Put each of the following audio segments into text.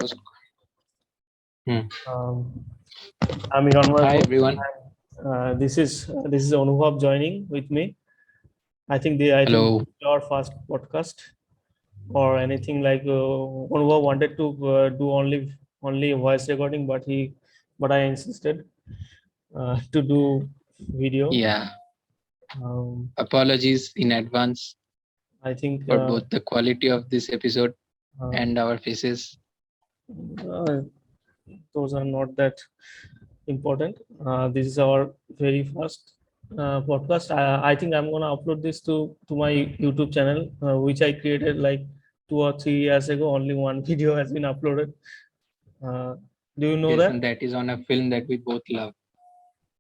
was. Hmm. I'm Hiranmoy. Hi everyone. This is Anubhab joining with me. I think this Hello. is our first podcast or anything like Anubhab wanted to do only voice recording, but I insisted to do video. Yeah. Um, Apologies in advance I think for both the quality of this episode and our faces. Those are not that important. This is our very first podcast. I think I'm gonna upload this to my YouTube channel, which I created like 2 or 3 years ago. Only one video has been uploaded. Do you know Yes, that? and that is on a film that we both love.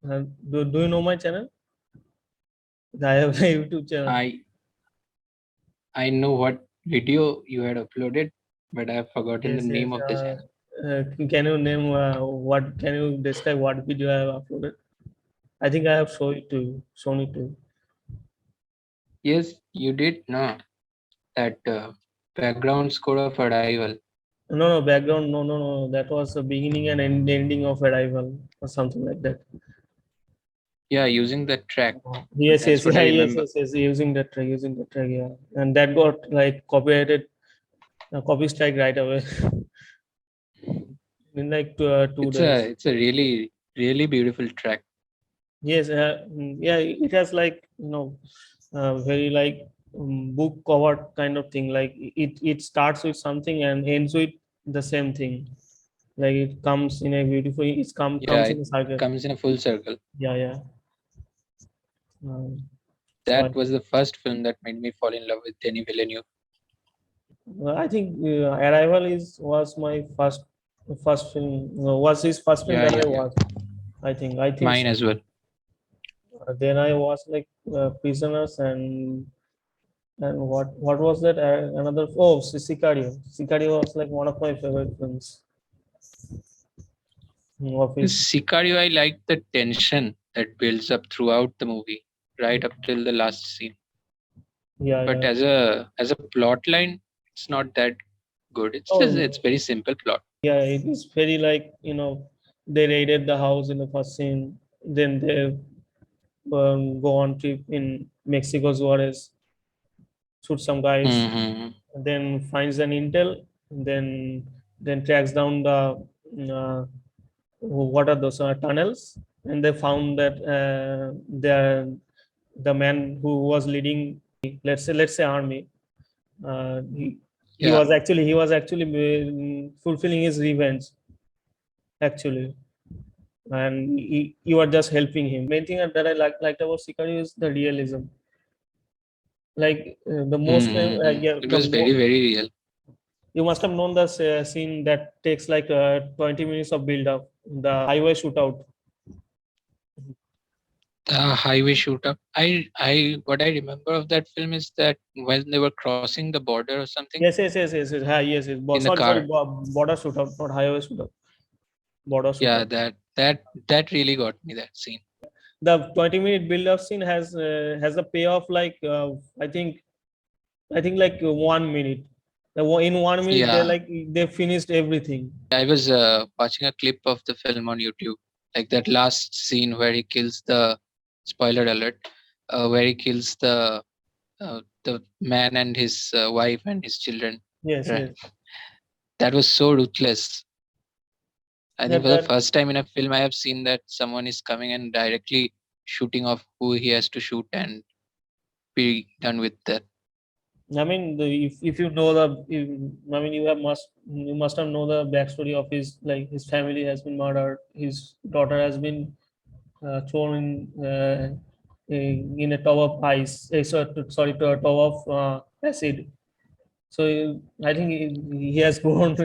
Do you know my channel? I have a YouTube channel. I know what video you had uploaded, but I have forgotten the Yes, name of the channel. can you name what? Can you describe what video I have uploaded? I think I have shown it to you. Yes, you did. No, that background score of Arrival. No, background. No. That was the beginning and ending of Arrival or something like that. Yeah, using that track. Yes, That's what I remember. yes. Using the track, yeah. And that got like copyrighted, copy strike right away. In like 2 days. It's a really beautiful track. Yes, yeah. It has like very like book cover kind of thing. Like it starts with something and ends with the same thing. Like it comes in a beautiful. Comes in a cycle. It comes in a full circle. Yeah. That was the first film that made me fall in love with Denis Villeneuve. I think Arrival was my first film. Was his first film that I watched. I think. Mine as well. Then I watched like Prisoners and what was that? Another Sicario. Sicario was like one of my favorite films. Sicario, I like the tension that builds up throughout the movie, right up till the last scene. Yeah. But as a plot line, it's not that good. It's very simple plot. Yeah, it is very like they raided the house in the first scene, then they go on trip in Mexico Juarez, shoot some guys, then finds an intel, then tracks down the what are those tunnels, and they found that the man who was leading, let's say army, he was actually fulfilling his revenge actually, and you are just helping him. Main thing that I liked about Sicario is the realism. Like the most it was very real. You must have known the scene that takes like 20 minutes of build up, the highway shootout. The highway shootout. What I remember of that film is that when they were crossing the border or something. Yes. Yes. In the car. Border shootout, not highway shootout. Border shootout. Yeah, that really got me, that scene. The 20-minute build-up scene has a payoff like I think like 1 minute. In 1 minute, they finished everything. I was watching a clip of the film on YouTube, like that last scene where he kills the spoiler alert, where he kills the man and his wife and his children. Yes. That was so ruthless. I think for the first time in a film, I have seen that someone is coming and directly shooting off who he has to shoot and be done with that. I mean, if you know you must have know the backstory of his family has been murdered, his daughter has been thrown in a tub of ice. Sorry, to a tub of acid. So I think he has gone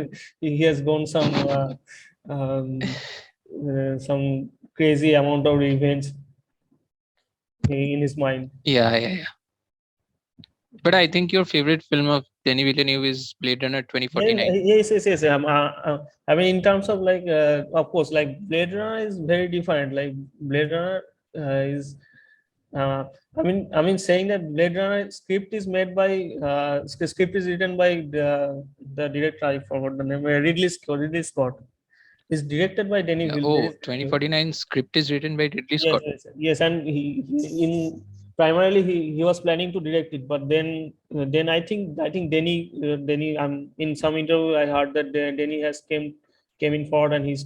some crazy amount of revenge in his mind. Yeah. But I think your favorite film of Denis Villeneuve is Blade Runner 2049. Yes. I mean, in terms of of course, like Blade Runner is very different. Like Blade Runner is uh, I mean, saying that Blade Runner script is made by script is written by the director. I forgot the name. Ridley Scott. It's directed by Denis Yeah. Oh, Villeneuve. 2049 script is written by Ridley Yes, Scott. yes, yes, and in primarily he was planning to direct it, but then I think Denny in some interview I heard that Denny has came in forward and he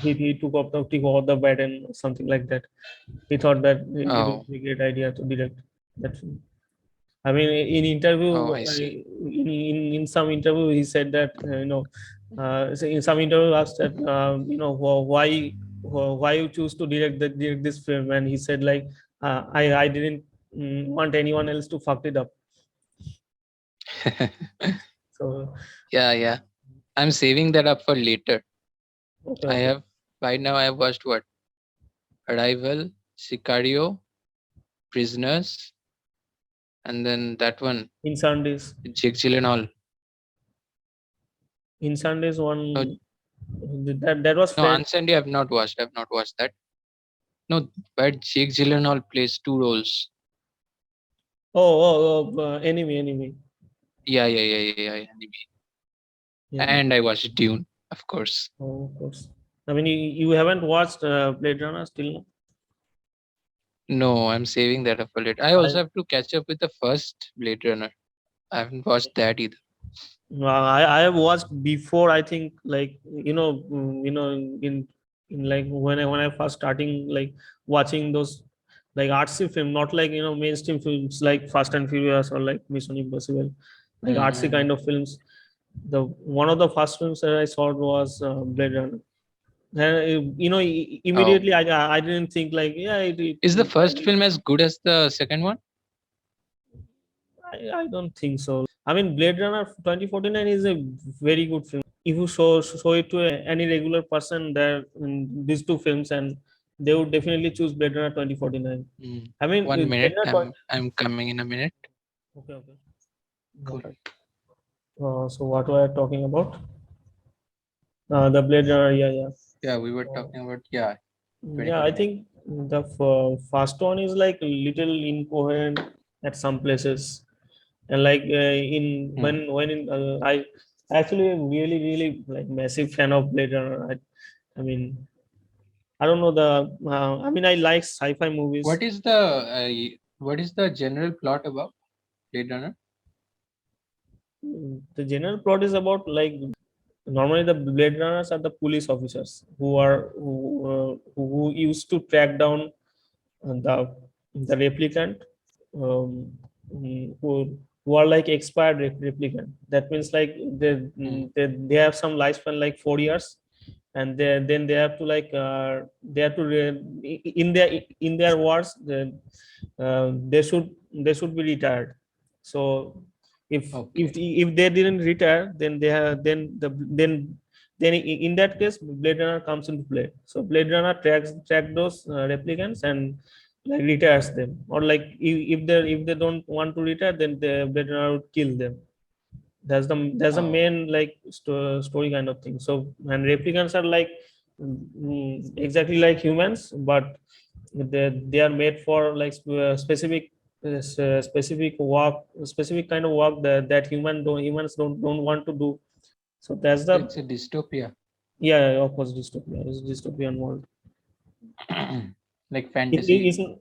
he took over the bed and something like that. He thought that it Oh, would be a great idea to direct that film. I mean, in interview, oh, I see. in some interview, he said that so in some interview asked that why you choose to direct this film, and he said like I didn't want anyone else to fuck it up. So Yeah, yeah. I'm saving that up for later. okay, I okay. have By now I have watched what? Arrival, Sicario, Prisoners, and then that one, In Sundays, Jake Gyllenhaal. No, one that was no, friend. Unsandy I've not watched. I've not watched that. No, but Jake Gyllenhaal plays two roles. Enemy. Yeah, yeah, yeah, yeah, yeah. Anime. Yeah, And I watched Dune, of course. oh, of course. I mean, you haven't watched Blade Runner still, no? No, I'm saving that up for later. I I also have to catch up with the first Blade Runner. I haven't watched that either. I have watched before. I think like in like when I first starting like watching those like artsy film, not like mainstream films like Fast and Furious or like Mission Impossible, like artsy Mm-hmm. kind of films. The one of the first films that I saw was Blade Runner. And Oh, immediately I didn't think like yeah is the first film as good as the second one? I don't think so. I mean, Blade Runner 2049 is a very good film. If you show it to any regular person, there these two films, and they would definitely choose Blade Runner 2049. Mm. I mean, One Blade minute. Runner. I'm coming in a minute. Okay, okay. Cool. Got it. So what were I talking about? The Blade Runner. Yeah, yeah. Yeah, we were Uh, talking about yeah, I 2049. think the first one is like a little incoherent at some places, and like in Hmm. when in I actually am really like massive fan of Blade Runner. I mean I don't know the I mean I like sci-fi movies. What is the general plot about Blade Runner? The general plot is about like normally the Blade Runners are the police officers who used to track down the replicant, um, who are like expired replicant. That means like Hmm. they have some lifespan like 4 years, and then they have to like they have to in their wars they should be retired. So Okay. if they didn't retire, then they have then in that case Blade Runner comes into play. So Blade Runner track those replicants and like retires them, or like if they don't want to retire, then the Blade Runner would kill them. That's the Oh, main like story kind of thing. So and replicants are like exactly like humans, but they are made for like specific kind of work that humans don't want to do. So that's so the it's a dystopia, yeah, of course dystopia is dystopian world. like It's, fantasy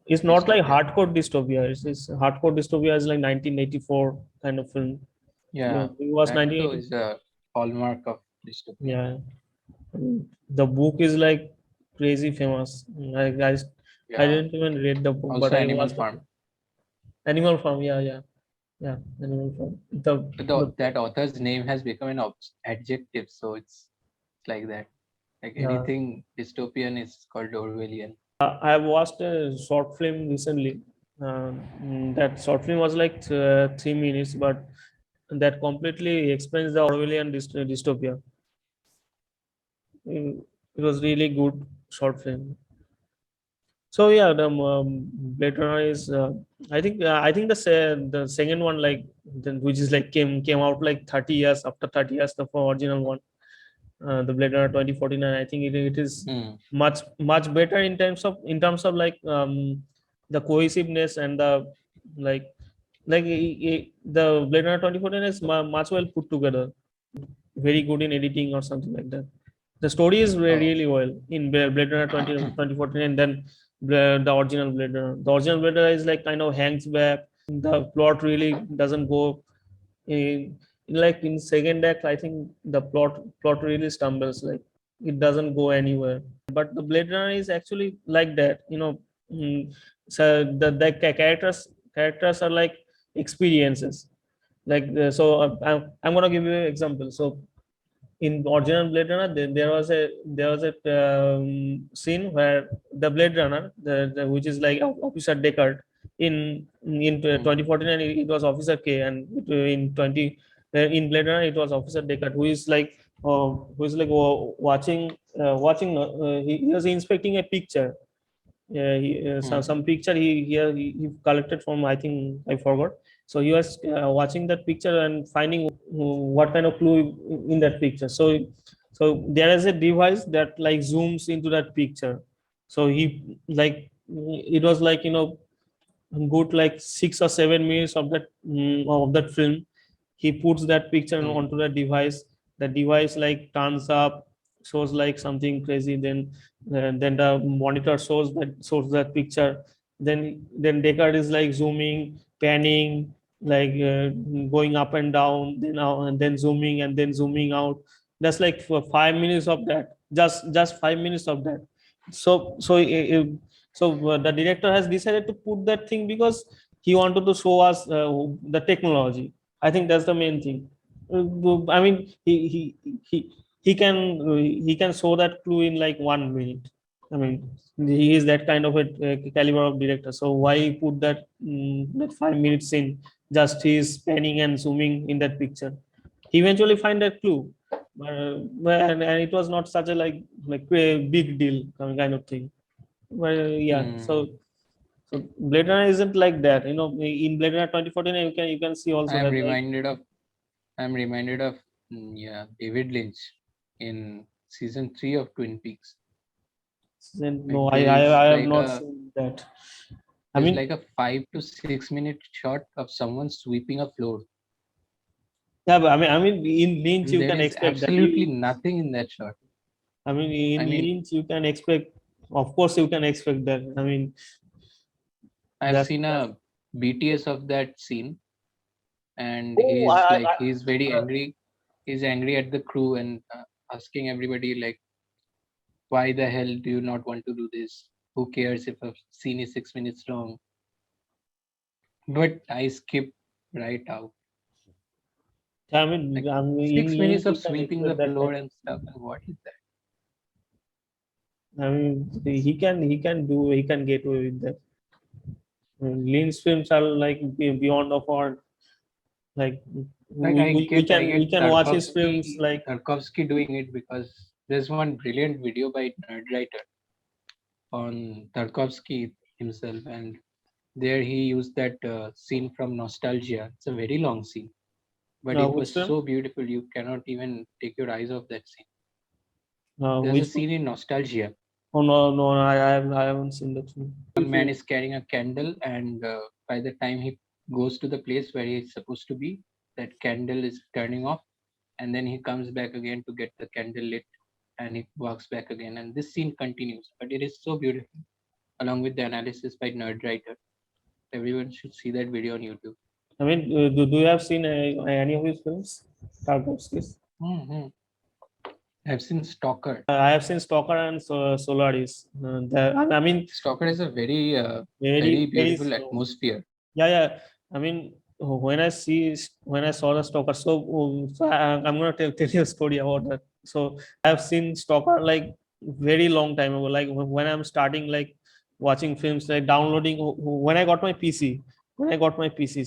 it's not like dystopia. hardcore dystopia. It's hardcore dystopia is like 1984 kind of film. Yeah, It was that though 1980. is a hallmark of dystopia. Yeah. The book is like crazy famous. I Yeah. didn't even read the book, but Also, I Animal watched the Farm. film. Animal Farm. Yeah, yeah, yeah. Animal Farm. But The that author's name has become an adjective, so it's like that. Like yeah. anything dystopian is called Orwellian. I have watched a short film recently. That short film was like 3 minutes, but that completely explains the Orwellian dystopia. It was really good short film. So yeah, the Blade Runner is. I think the second one which is like came out like 30 years after 30 years the original one. the Blade Runner 2049. I think it is Hmm. much better in terms of like the cohesiveness and the like the Blade Runner 2049 is much well put together, very good in editing or something like that. The story is Oh. really well in Blade Runner 2014, and then the original Blade Runner. The original Blade Runner is like kind of hangs back. The plot really doesn't go in like in second act. I think the plot really stumbles, like it doesn't go anywhere. But the Blade Runner is actually like that, you know. So the characters are like experiences, like I'm gonna give you an example. So in original Blade Runner, there was a scene where the Blade Runner, which is like Officer Deckard, in Hmm. 2014, and it was Officer K, and in Blade Runner it was Officer Deckard, he was inspecting a picture. Hmm. Some picture he collected from, I think I forgot. So he was watching that picture and finding what kind of clue in that picture. So there is a device that like zooms into that picture. So he like it was like, you know, good like 6 or 7 minutes of that film. He puts that picture Hmm. onto the device like turns up, shows like something crazy, then the monitor shows that picture. Then Deckard is like zooming, panning, like going up and down, then out and then zooming and then zooming out. That's like for 5 minutes of that, just 5 minutes of that. So the director has decided to put that thing because he wanted to show us the technology. I think that's the main thing. I mean, he can show that clue in like 1 minute. I mean, he is that kind of a caliber of director. So why put that 5 minutes in? Just he is panning and zooming in that picture. He eventually find that clue, and it was not such a like a big deal kind of thing. Well, yeah. Hmm. So Blade Runner isn't like that. You know, in Blade Runner 2014, you can see also I'm that like reminded of I'm reminded of yeah, David Lynch in season 3 of Twin Peaks. no, Like I have not seen that. I there's mean, like a 5 to 6 minute shot of someone sweeping a floor, yeah, but I mean, in Lynch and you there can is expect that. absolutely nothing in that shot. I mean, I in mean, Lynch you can expect. Of course, you can expect that. I mean, I've seen that's. a BTS of that scene, and Oh, he's very angry. He's angry at the crew and asking everybody like, why the hell do you not want to do this? Who cares if a scene is 6 minutes long? But I skip right out. Like I mean, in 6 minutes Lynch of you can sweeping the expect that floor kind. and stuff. And what is that? I mean, he can get away with that. I mean, Lynch films are like beyond of our like Like I we get can watch his films like. Tarkovsky doing it because there's one brilliant video by Nerdwriter on Tarkovsky himself, and there he used that scene from Nostalghia. It's a very long scene, but it Which was film? so beautiful you cannot even take your eyes off that scene. There's a Which one? scene in Nostalgia. Oh no, no, I haven't seen that film. One If man you, is carrying a candle, and by the time he goes to the place where he's supposed to be, that candle is turning off, and then he comes back again to get the candle lit, and he walks back again, and this scene continues. But it is so beautiful, along with the analysis by Nerdwriter. Everyone should see that video on YouTube. I mean, do you have seen any of his films? Tarkovsky's. Hmm. I've seen Stalker. I have seen Stalker and Solaris. I mean, Stalker is a very, very very beautiful slow. atmosphere. Yeah, yeah. I mean, when I saw the Stalker, I'm gonna tell you a story about that. So I've seen Stalker like very long time ago. Like when I'm starting like watching films, like downloading when I got my PC. When I got my PC,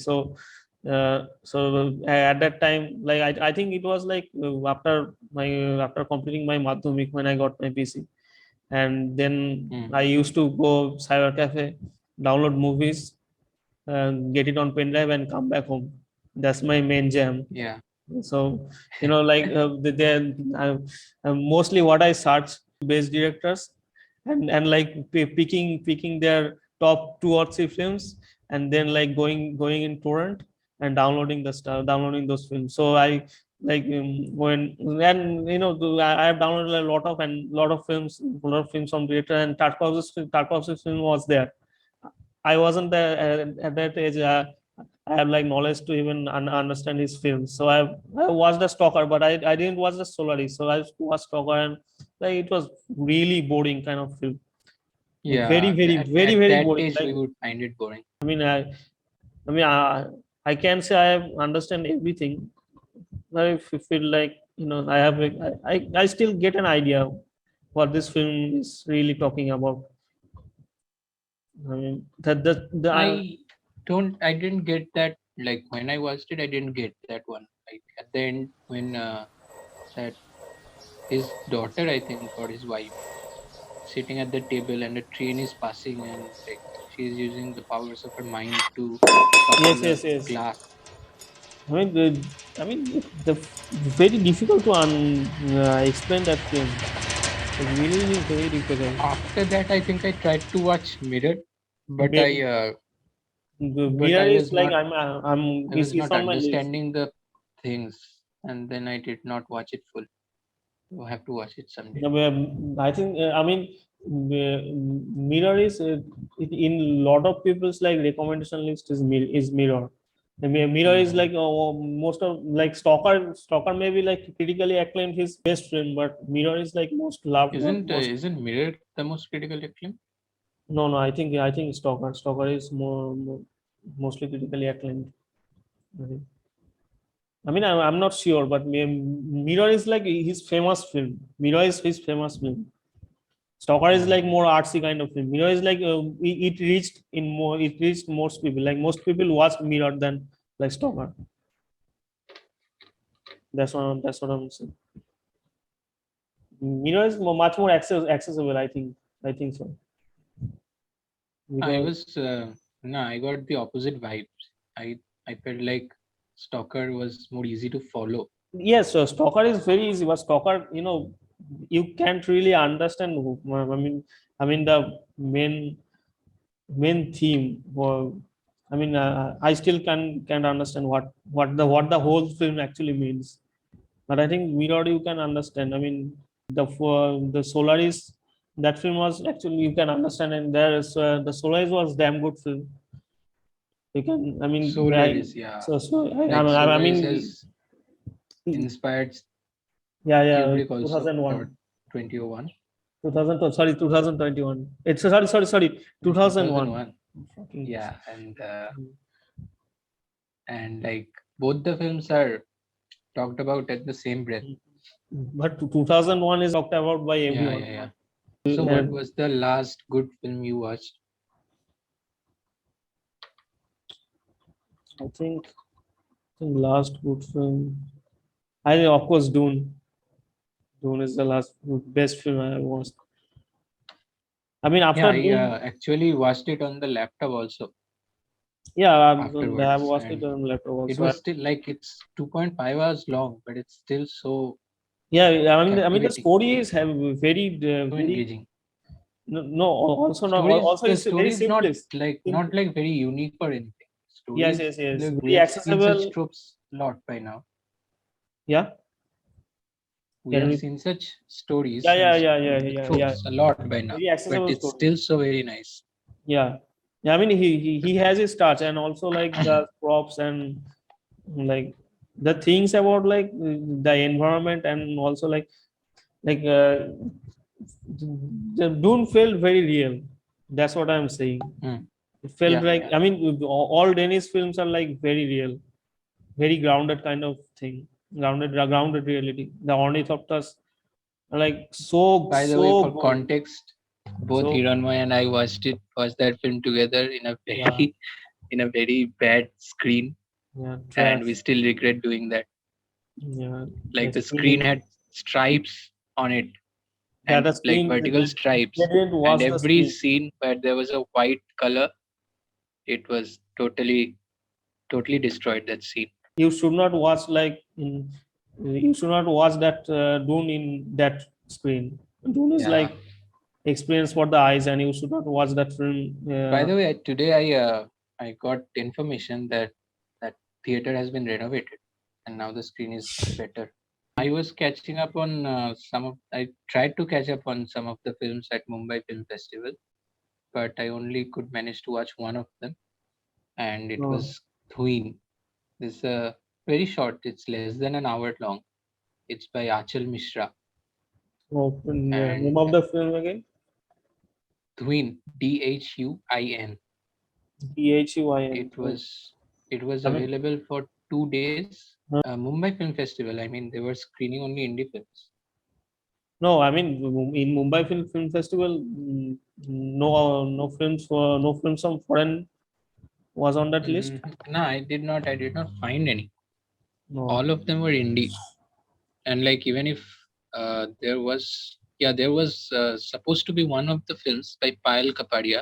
at that time, like I think it was like after completing my madhyamik when I got my PC, and then Hmm. I used to go cyber cafe, download movies, get it on pen drive and come back home. That's my main jam. Yeah. So like they mostly what I search best directors, and like picking their top two or three films, and then like going in torrent and downloading the stuff, downloading those films. So I like when and I have downloaded a lot of films, from director, and Tarkovsky's film was there. I wasn't there at that age. I have like knowledge to even understand his films. So I watched the Stalker, but I didn't watch the Solaris. So I watched Stalker, and like it was really boring kind of film. Like very Yeah, very very at very that boring. age Like we would find it boring. I mean I mean I can say I understand everything. I feel like I have I still get an idea what this film is really talking about. I mean I didn't get that. Like when I watched it, I didn't get that one. Like at the end, when that his daughter, I think, or his wife, sitting at the table and a train is passing, and like she's using the powers of her mind to topple yes the yes yes. glass. The very difficult to explain that film. It really is very difficult. After that, I think I tried to watch Mirror, but Mir- the but mirror I is was like not I'm I was it's not on my list. understanding the things, and then I did not watch it full. So I have to watch it someday. I think mirror is in lot of people's like recommendation list is mirror. Mirror is Hmm. like most of like Stalker maybe like critically acclaimed his best film, but Mirror is like most loved one most. Isn't Mirror the most critical acclaim? No, I think Stalker is more mostly critically acclaimed. I think. I mean, I'm not sure, but Mirror is like his famous film. Mirror is his famous film. Stalker is like Hmm. more artsy kind of film. Mirror is like it reached most people. Like most people watch Mirror than like Stalker. That's what I'm saying. Mirror is much more accessible. I think so I because was no, I got the opposite vibes. I felt like Stalker was more easy to follow. yes, so Stalker is very easy, but Stalker, you can't really understand. I mean the main theme. I still can't understand what the whole film actually means. But I think Mirror you can understand. I mean the Solaris, that film was actually you can understand, and there is the Solaris was damn good film. You can I mean Solaris, yeah. Like I Solaris mean has inspired yeah Kubrick also for 2001. 2001. 2000 sorry 2021 it's sorry 2001. 2001. Fucking Yeah, and like both the films are talked about at the same breath. but 2001 is talked about by Yeah, everyone. yeah, yeah. So what And was the last good film you watched? I think last good film, I think of course Dune is the last best film I watched. I mean Yeah, after I Dune, actually watched it on the laptop also yeah I have afterwards, watched it and on laptop it also. was still like it's 2.5 hours long, but it's still so Yeah, I mean the captivating, story is have very so very engaging. no also no also The it's very story is simplest. not like very unique or anything. Yes, Stories, yes, yes. like we Very have seen such accessible. tropes a lot by now. Yeah. We Can have we? seen such stories Yeah, and yeah, yeah, yeah, yeah, yeah. tropes a lot by now, Very but accessible it's story. still so very nice. Yeah. Yeah. I mean, he has his touch, and also like the props and like the things about like the environment, and also like the Dune felt very real. That's what I'm saying. Hmm. It felt Yeah, like yeah. I mean, all Denis films are like very real, very grounded kind of thing, grounded reality. The ornithopters are like By the way, so for good, context, both so Hiranmoy and I watched that film together in a yeah, very in a very bad screen, yeah, and trash, we still regret doing that. yeah, Like the the screen screen is had stripes on it, yeah, and the like screen vertical they stripes, didn't and watch the every screen. scene where there was a white color, it was totally destroyed that scene. you should not watch you should not watch that Dune in that screen. Dune is Yeah. like experience for the eyes, and you should not watch that film. By the way, today I got information that that theater has been renovated and now the screen is better. I was catching up on I tried to catch up on some of the films at Mumbai Film Festival, but I only could manage to watch one of them, and it uh, was Twin. This very short. It's less than an hour long. It's by Achal Mishra, name and of the film again? Twin, Dhuin. Dhuin. It was I mean, available for 2 days. Mumbai Film Festival. I mean, they were screening only indie films. no, I mean in Mumbai Film Festival, no films from foreign was on that list. No, I did not find any. No, All of them were indie, and like even if there was supposed to be one of the films by Payal Kapadia.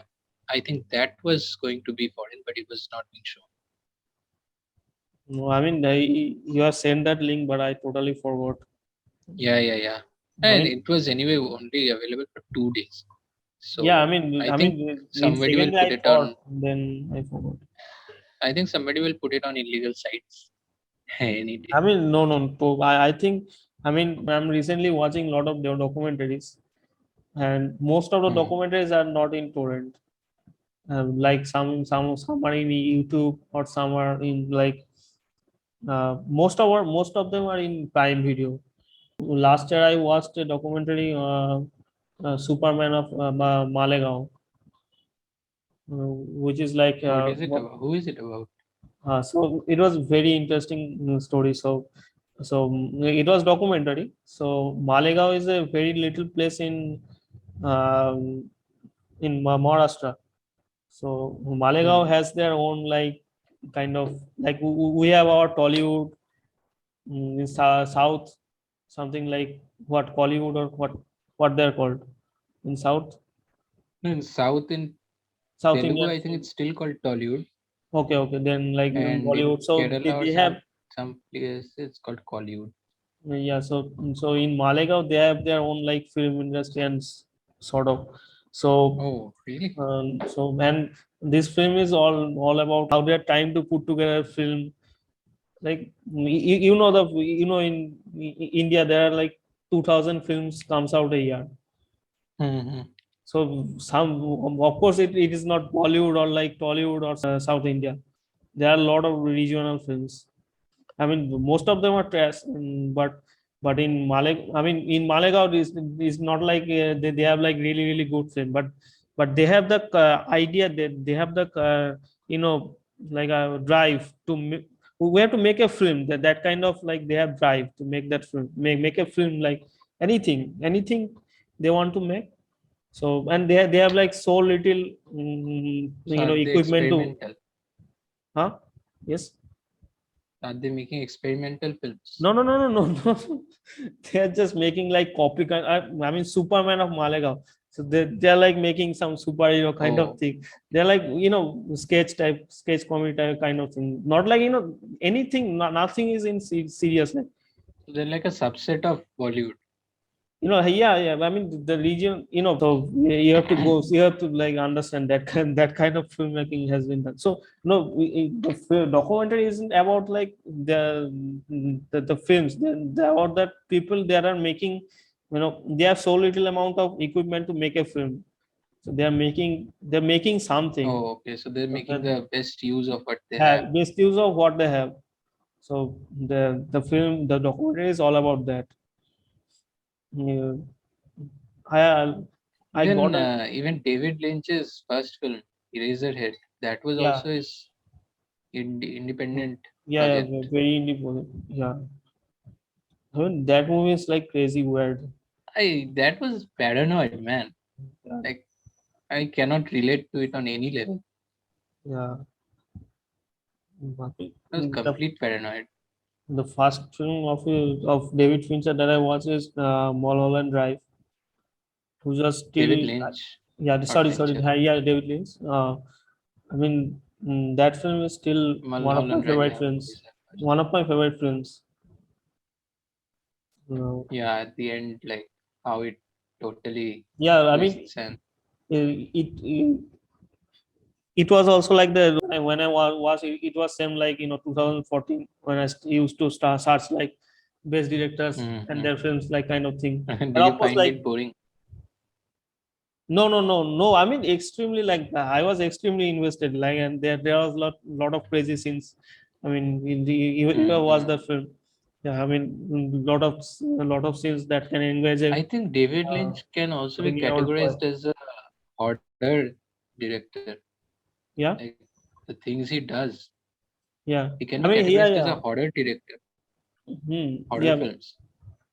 I think that was going to be foreign, but it was not being shown. no. I mean, you have sent that link, but I totally forgot. Yeah. I And mean, it was anyway only available for 2 days. yeah. So I I think mean, in somebody will second put I it thought, on. then I forgot. I think somebody will put it on illegal sites any day. I mean, no, no. I think, I mean, I'm recently watching a lot of their documentaries, and most of the Hmm. documentaries are not in torrent. Like some are in YouTube, or some are in like most of them are in Prime Video. Last year I watched a documentary, Superman of Malegaon, which is like What is it about? Who is it about? so it was very interesting story. It was documentary. So Malegaon is a very little place um, in Maharashtra. So Malegaon Hmm. has their own like kind of like we have our Tollywood in South, something like what Collywood, or what they're called in South, No, in South in South Telugu, Indian I think film. it's still called Tollywood, Okay, okay, then like and in Bollywood. So Kerala or they have, some place it's called Collywood. yeah. So in Malegaon they have their own like film industry and sort of. So Oh, really? and this film is all about how they're trying to put together a film. Like you know in India there are like 2,000 films comes out a year. Hmm. So some, of course, it is not Bollywood or like Tollywood or South India. There are a lot of regional films. I mean, most of them are trash, but in in Malegaon is not like they have like really good film, but they have the idea that they have the you know like a drive to we have to make a film, that kind of like they have drive to make that film, make a film like anything they want to make. So and they have like so little So are they equipment to, experimental? huh? Yes. Are they making experimental films? No, no, no, no, no, no. They're just making like copy kind. I mean, Superman of Malegaon. So they're like making some superhero kind of Oh, thing. They're like sketch comedy type kind of thing. Not like anything. Nothing is in serious. Like so they're like a subset of Bollywood. yeah. I mean the region. So you have to go. You have to like understand that kind of filmmaking has been done. So no, the documentary isn't about like the films. They're about that people that are making. They have so little amount of equipment to make a film. So they're making something. Oh, okay. So they're making Okay. the best use of what they have. Have best use of what they have. So the documentary is all about that. Yeah. I I got Even a even David Lynch's first film, Eraserhead, that was yeah. also his independent Yeah, project. very indie. Yeah, I mean that movie is like crazy weird. That was paranoid, man. Yeah, Like I cannot relate to it on any level. yeah. But It was The complete paranoid. the first film of David Fincher that I watched is Mulholland Drive, who just still David Lynch, yeah. not Sorry, Fincher. yeah, David Lynch. I mean that film is still one of my Mulholland Drive, favorite yeah. films. one of my favorite films. Uh, Yeah, at the end, like how it totally yeah, I mean, twists and it it was also like the when I was it was same like 2014 when I used to start search like best directors and Mhm. their films like kind of thing. Did And you of course find like it boring? no. I mean extremely like I was extremely invested like and there was lot of crazy scenes. I mean even was Hmm. the film. Yeah, I mean lot of scenes that can engage a I think David uh, Lynch can also be 14-year-old boy. categorized as a horror director. Yeah, Like the things he does, yeah. he can be I mean categorized as a yeah. horror director, horror Yeah. films.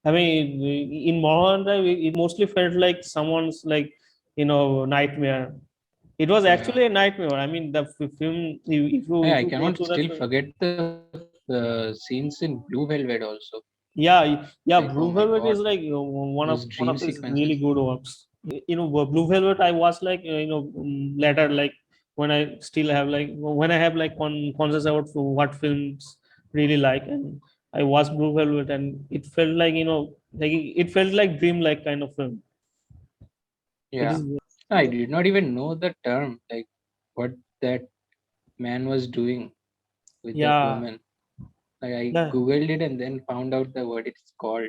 I mean, in Mulholland Drive, it mostly felt like someone's like nightmare. It was Yeah. actually a nightmare. I mean, the film. I If you go cannot through that still film, forget the scenes in Blue Velvet also. yeah, Like, oh Blue my Velvet god, is like one those of one dream of his really sequences. good works. Blue Velvet. I was like later like when I still have like when I have like conscious about what films really like and I watched Blue Velvet and it felt like like it felt like dream like kind of film. It Yeah. is. I did not even know the term, like what that man was doing with that Yeah, woman. Like I yeah, googled it and then found out the what it's called,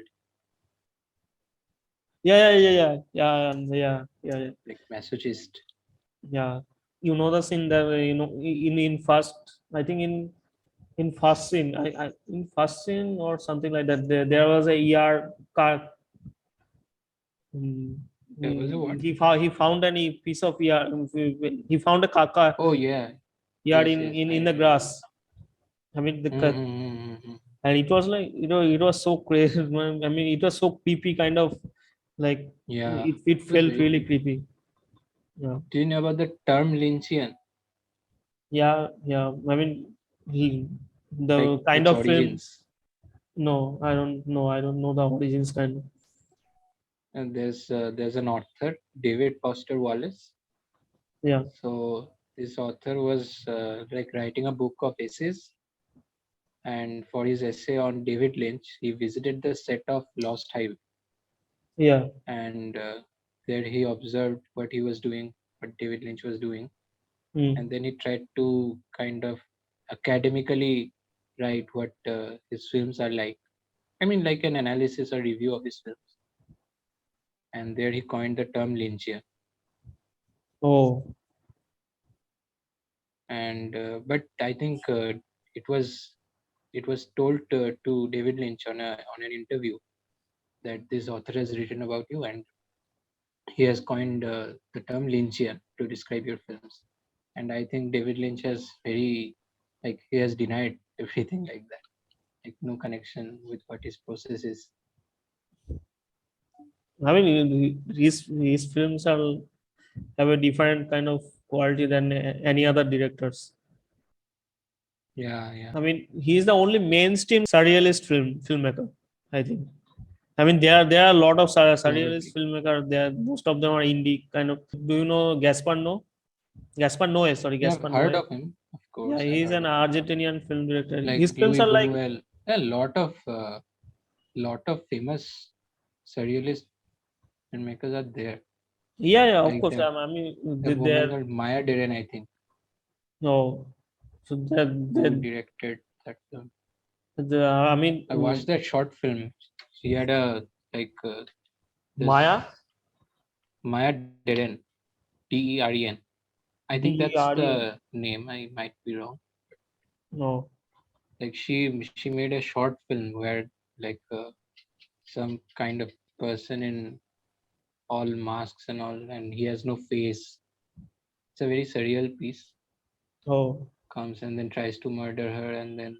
yeah. like masochist. Yeah. You know the scene that in first I think in first scene in first scene or something like that there was a ER car. mm, There was a what? he found any piece of ER. He found a car Oh yeah, ER yes, in yes, in I in the remember. grass. I mean Mm-hmm. and it was like it was so crazy. I mean it was so creepy kind of like Yeah, it it was felt very really creepy. creepy. Yeah. Do you know about the term Lynchian, Yeah. I mean, he, like the kind its of film. origins? No, I don't know. I don't know the origins kind of. And there's an author, David Foster Wallace. Yeah, So this author was like writing a book of essays, and for his essay on David Lynch, he visited the set of Lost Highway, yeah. and there he observed what he was doing, what David Lynch was doing, and Mm. then he tried to kind of academically write what his films are like. I mean, like an analysis or review of his films. And there he coined the term Lynchian. Oh, And but I think it was it was told to David Lynch on an interview that this author has written about you, and he has coined the term Lynchian to describe your films. And I think David Lynch has very like he has denied everything like that, like no connection with what his process is. I mean, his films are have a different kind of quality than any other directors. Yeah, yeah, I mean, he's the only mainstream surrealist filmmaker. I think. I mean, there are a lot of surrealist probably. filmmakers. There, most of them are indie kind of. Do you know Gaspar No? Gaspar Noé, sorry, Yeah, I've Gaspar heard Noé. of him. Of Yeah, course, I've he's heard an of him. Argentinian film director. Like His films Louis are like Buñuel, a lot of famous surrealist filmmakers are there. yeah, of Like course. I mean, that woman they're called Maya Deren, I think, no. So who directed that film. I mean, I watched that short film. She had a like Maya, this Maya Deren, Deren. I think that's DEREN. the name. I might be wrong. No. Like she made a short film where like some kind of person in all masks and all, and he has no face. It's a very surreal piece. Oh, Comes and then tries to murder her, and then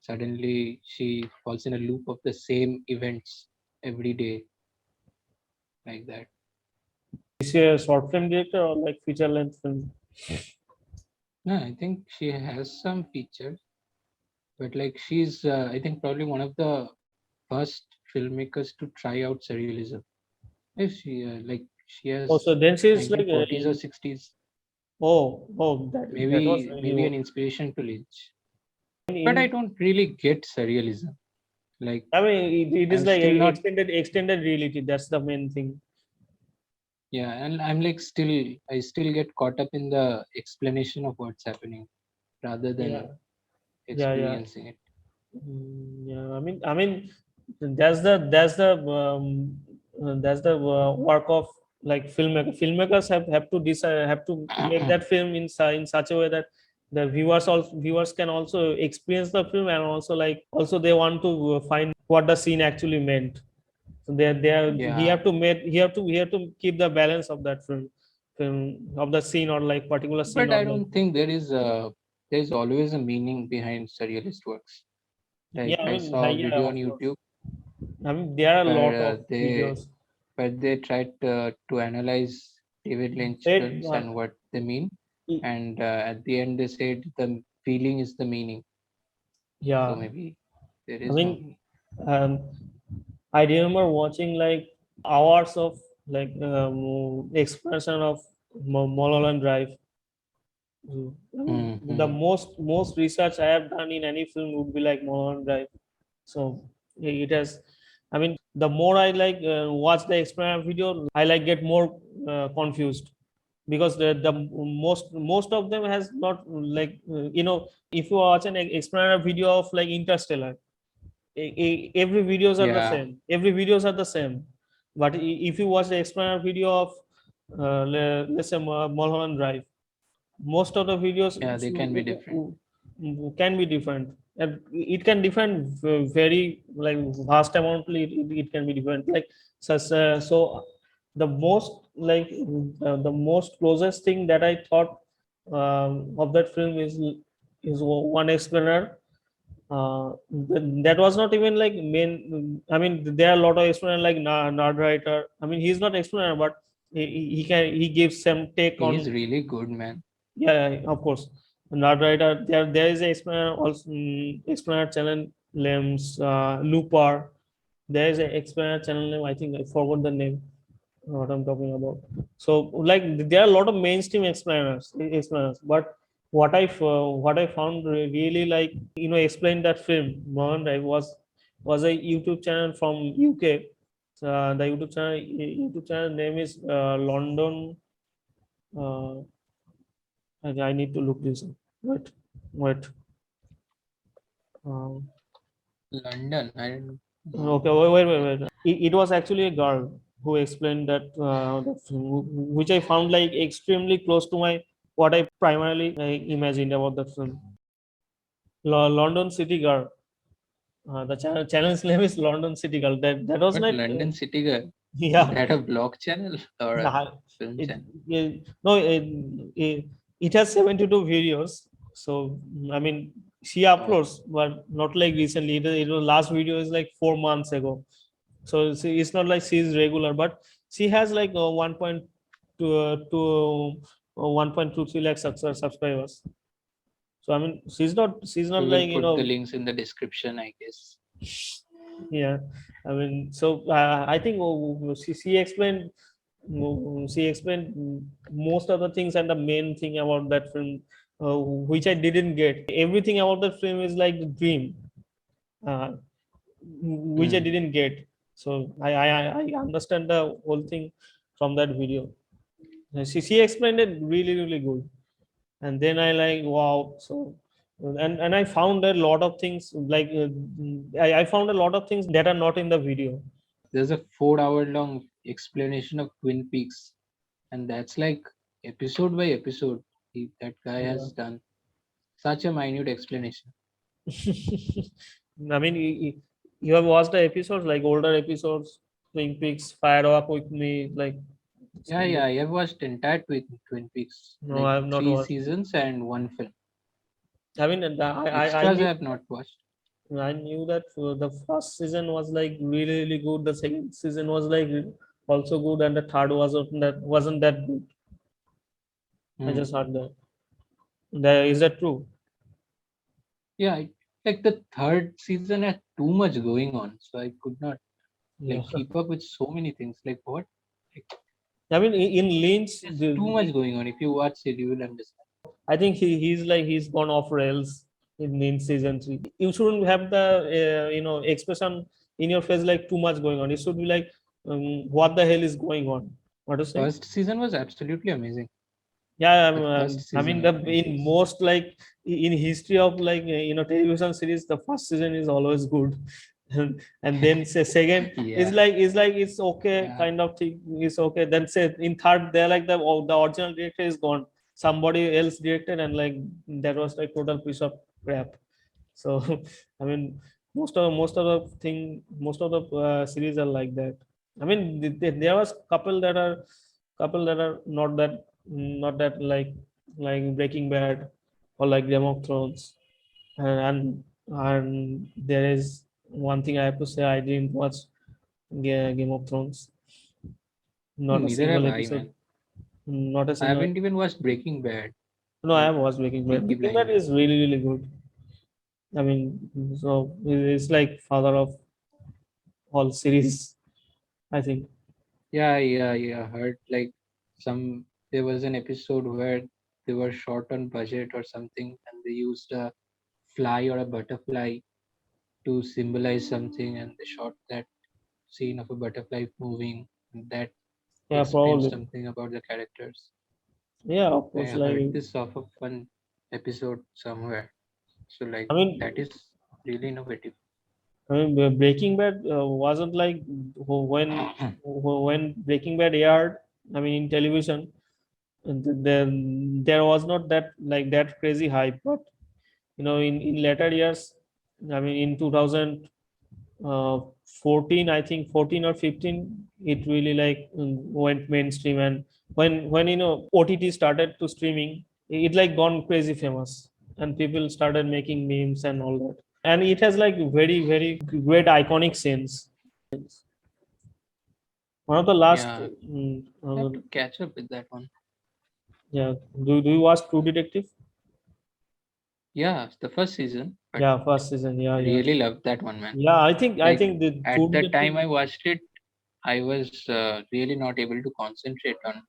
suddenly she falls in a loop of the same events every day, like that. is she a short film director or like feature length film? No, I think she has some features, but like she's, I think probably one of the first filmmakers to try out surrealism. If she like she Oh, so has then she's like, 1940s or 60s, oh, that was really maybe an old. inspiration to Lynch. But I don't really get surrealism. Like, I mean, it is I'm like still not. extended reality. That's the main thing. Yeah, and I'm like I still get caught up in the explanation of what's happening rather Yeah, than yeah. experiencing it. Yeah. I mean, that's the work of like filmmaker. Filmmakers have to decide, have to make that film in such a way that the viewers can also experience the film, and also they want to find what the scene actually meant. So Yeah, he have to keep the balance of that film of the scene, or like particular scene, but or I like. don't think there's always a meaning behind surrealist works. Like Yeah, I I mean, saw a yeah, video on of course. YouTube I mean, there are a lot where of videos. they tried to analyze David Lynch Said, films and what they mean, and at the end they said the feeling is the meaning. So yeah. maybe there I is no mean, meaning. um, I remember watching like hours of like expression of Mulholland Drive. I mean, the Mm-hmm. most research I have done in any film would be like Mulholland Drive. So it has. I mean, the more I like watch the experiment video, I like get more confused, because the most of them has not like if you watch an experiment video of like Interstellar, every videos are the Yeah, same. Every videos are the same. But if you watch the experiment video of let's say Mulholland Drive, most of the videos yeah, they can be different. can be different, and it can different very like vast amountly. It can be different, like so the most like the most closest thing that I thought of that film is one explainer. That was not even like main. I mean, there are a lot of explainer like nerd writer. I mean, he's not explainer, but he gives some take He on. is really good, man. Yeah, of course. Nerd writer. There is a explainer also, explainer channel names Looper. There is a explainer channel name. I think I forgot the name. What I'm talking about. So like there are a lot of mainstream explainers, but what I found really like explain that film Mohan was a YouTube channel from UK. The YouTube channel name is London. Uh, I need to look this up. Wait, wait. Um, London, I don't know. okay, wait. It was actually a girl who explained that film, which I found like extremely close to my what I primarily imagined about that film. London City Girl. The channel's name is London City Girl. That was But not. London City Girl, is Yeah. that a blog channel or a Nah, film it, channel? no, it has 72 videos. So I mean, she Oh, uploads, but not like recently. It was last video is like 4 months ago. So it's not like she's regular, but she has like 1.23 lakh subscribers. So I mean, she's not we will like put the links in the description, I guess. yeah. I mean, so I think she explained most of the things, and the main thing about that film, which I didn't get. Everything about that film is like the dream, uh, which I Hmm. didn't get. So I understand the whole thing from that video. She explained it really good, and then I like wow. So and I found a lot of things like I found a lot of things that are not in the video. There's a 4 hour long explanation of Twin Peaks, and that's like episode by episode. That guy Yeah. has done such a minute explanation. I mean, you have watched the episodes, like older episodes, Twin Peaks, Fire Up with Me, like. Yeah, yeah, I have watched entire Twin Peaks, No, like I have not three watched. seasons and one film. I mean, Extras I have not watched. I knew that the first season was like really good. The second season was like also good, and the third wasn't that good. I Hmm. just heard that. Is that true? Yeah, like the third season had too much going on, so I could not Yeah. like keep up with so many things. Like what? Like, I mean, in Lynch, there's too much going on. If you watch it, you will understand. I think he's gone off rails. in season 3. You shouldn't have the expression in your face like too much going on. It should be like, what the hell is going on? What to say? First season was absolutely amazing. Yeah, The first I season mean, of the Twin in Peaks. most like in history of like television series, the first season is always good, and then say second Yeah, is like it's okay yeah. kind of thing, is okay. Then say in third they're like the original director is gone, somebody else directed, and like that was like total piece of crap. So I mean, most of the series are like that. I mean, there was couple that are not that like Breaking Bad or like Game of Thrones, and and there is one thing I have to say, I didn't watch Game of Thrones, not a Neither have single I, episode, man. not a I single. haven't even watched Breaking Bad No, I or have watched Breaking Bad. Peaky Breaking Bad Blinders. is really good. I mean, so it's like father of all series, I think. Yeah. Heard like there was an episode where they were short on budget or something, and they used a fly or a butterfly to symbolize something, and they shot that scene of a butterfly moving, and that Yeah, explains probably. something about the characters. Yeah, of I course. heard this off of one episode somewhere. So like I mean, that is really innovative. Breaking Bad wasn't like when Breaking Bad aired. I mean, in television, then there was not that like that crazy hype. But in later years, I mean, in 2014, I think 14 or 15, it really like went mainstream. And when OTT started to streaming, it like gone crazy famous, and people started making memes and all that. And it has like very great iconic scenes. One of the last, Yeah, I have to catch up with that one. yeah. Do you watch True Detective? Yeah, the first season, but Yeah, first season. Yeah. really loved that one, man. Yeah, I Like think the at True the Detective. time I watched it, I was really not able to concentrate on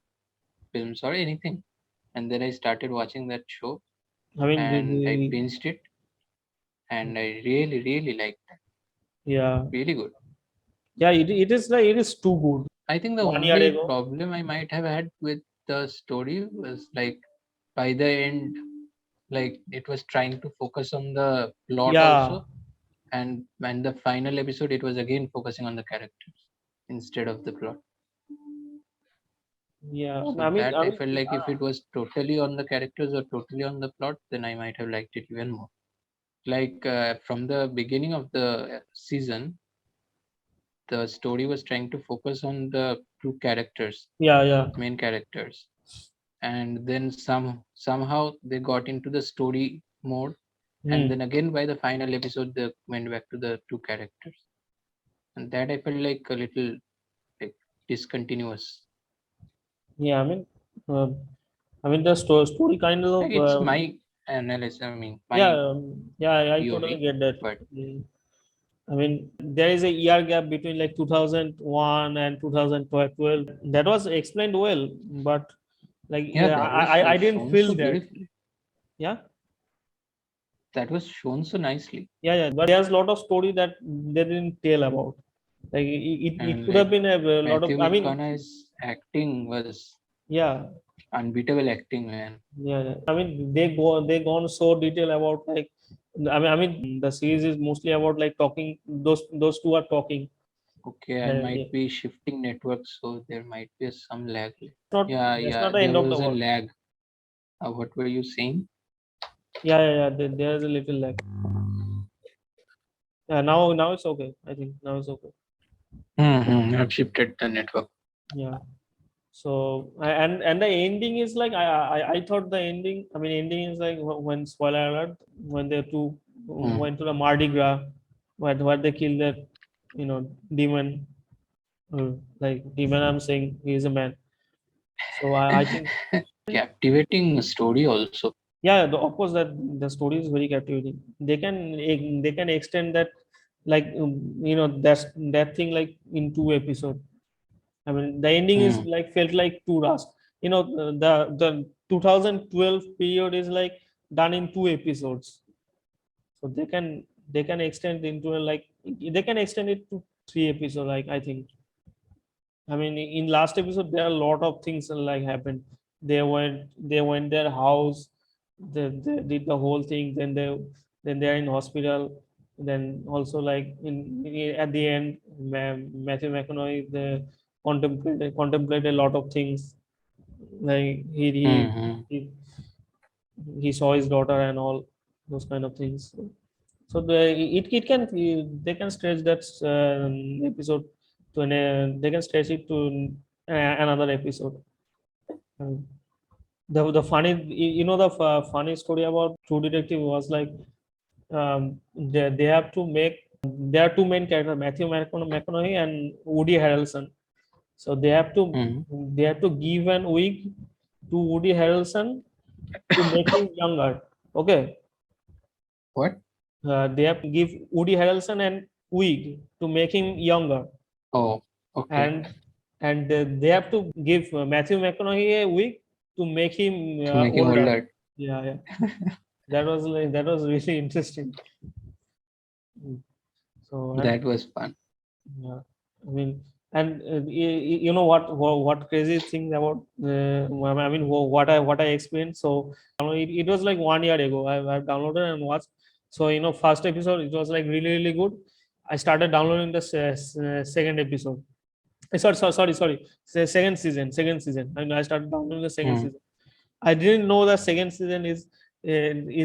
films or anything. And then I started watching that show I mean, and I binged it and I really liked it. yeah, Really good. yeah. It is like it is too good. I think the 1 year only ago. problem I might have had with the story was like by the end, like it was trying to focus on the plot Yeah, also, and the final episode it was again focusing on the characters instead of the plot. yeah. So that I felt like if it was totally on the characters or totally on the plot, then I might have liked it even more. Like from the beginning of the season, the story was trying to focus on the two characters, yeah. main characters, and then somehow they got into the story mode, and Hmm. then again by the final episode they went back to the two characters, and that I felt like a little like discontinuous. Yeah. Uh, the story kind Like of. it's my analysis. I mean, Yeah, my yeah. I totally POV, get that. but I mean, there is a year gap between like 2001 and 2012. That was explained well, but like yeah, yeah, that was I didn't shown so feel that. beautifully. Yeah, That was shown so nicely, yeah. But there's a lot of story that they didn't tell about. Like it and could have like been a lot of. Matthew I mean, McConaughey's acting was yeah, unbeatable acting, man. yeah. I mean, they gone so detail about like. The series is mostly about like talking. Those two are talking. Okay, I Yeah. might be shifting networks, so there might be some lag. Not That's Yeah, not the there end of the was a world. lag. What were you saying? Yeah. There's a little lag. Yeah, now it's okay. I think now it's okay. I've shifted the network. Yeah. So and the ending is like I thought the ending. I mean, ending is like when spoiler alert, when they two Hmm. went to the Mardi Gras, where they killed that demon. Like demon, I'm saying he is a man. So I think Captivating story also. yeah, of course that the story is very captivating. They can extend that like that thing like in 2 episodes. I mean, the ending is Hmm. like felt like too rushed. The 2012 period is like done in 2 episodes. So they can extend into they can extend it to 3 episodes, like I think. I mean, in last episode there are a lot of things happened. They went their house, they did the whole thing. Then they are in hospital. Then also at the end, Matthew McConaughey contemplated a lot of things. Like Mm-hmm. he saw his daughter and all those kind of things. So it can they can stretch that episode to they can stretch it to another episode. Um, the funny the funny story about True Detective was they have to make there are two main characters, Matthew McConaughey and Woody Harrelson. So Mm-hmm. they have to give an wig to Woody Harrelson to make him younger. Okay, What? they have to give Woody Harrelson and wig to make him younger, Oh, okay. and they have to give Matthew McConaughey a wig to make him To make him older. older. Yeah, yeah, that was really interesting. Mm. So and That was fun. yeah, I mean, and you know what crazy thing about I mean what I experienced. So it was like 1 year ago. I've downloaded and watched. So first episode it was like really really good. I started downloading the second episode. Sorry. Second season. And I started downloading the second Mm. season. I didn't know the second season is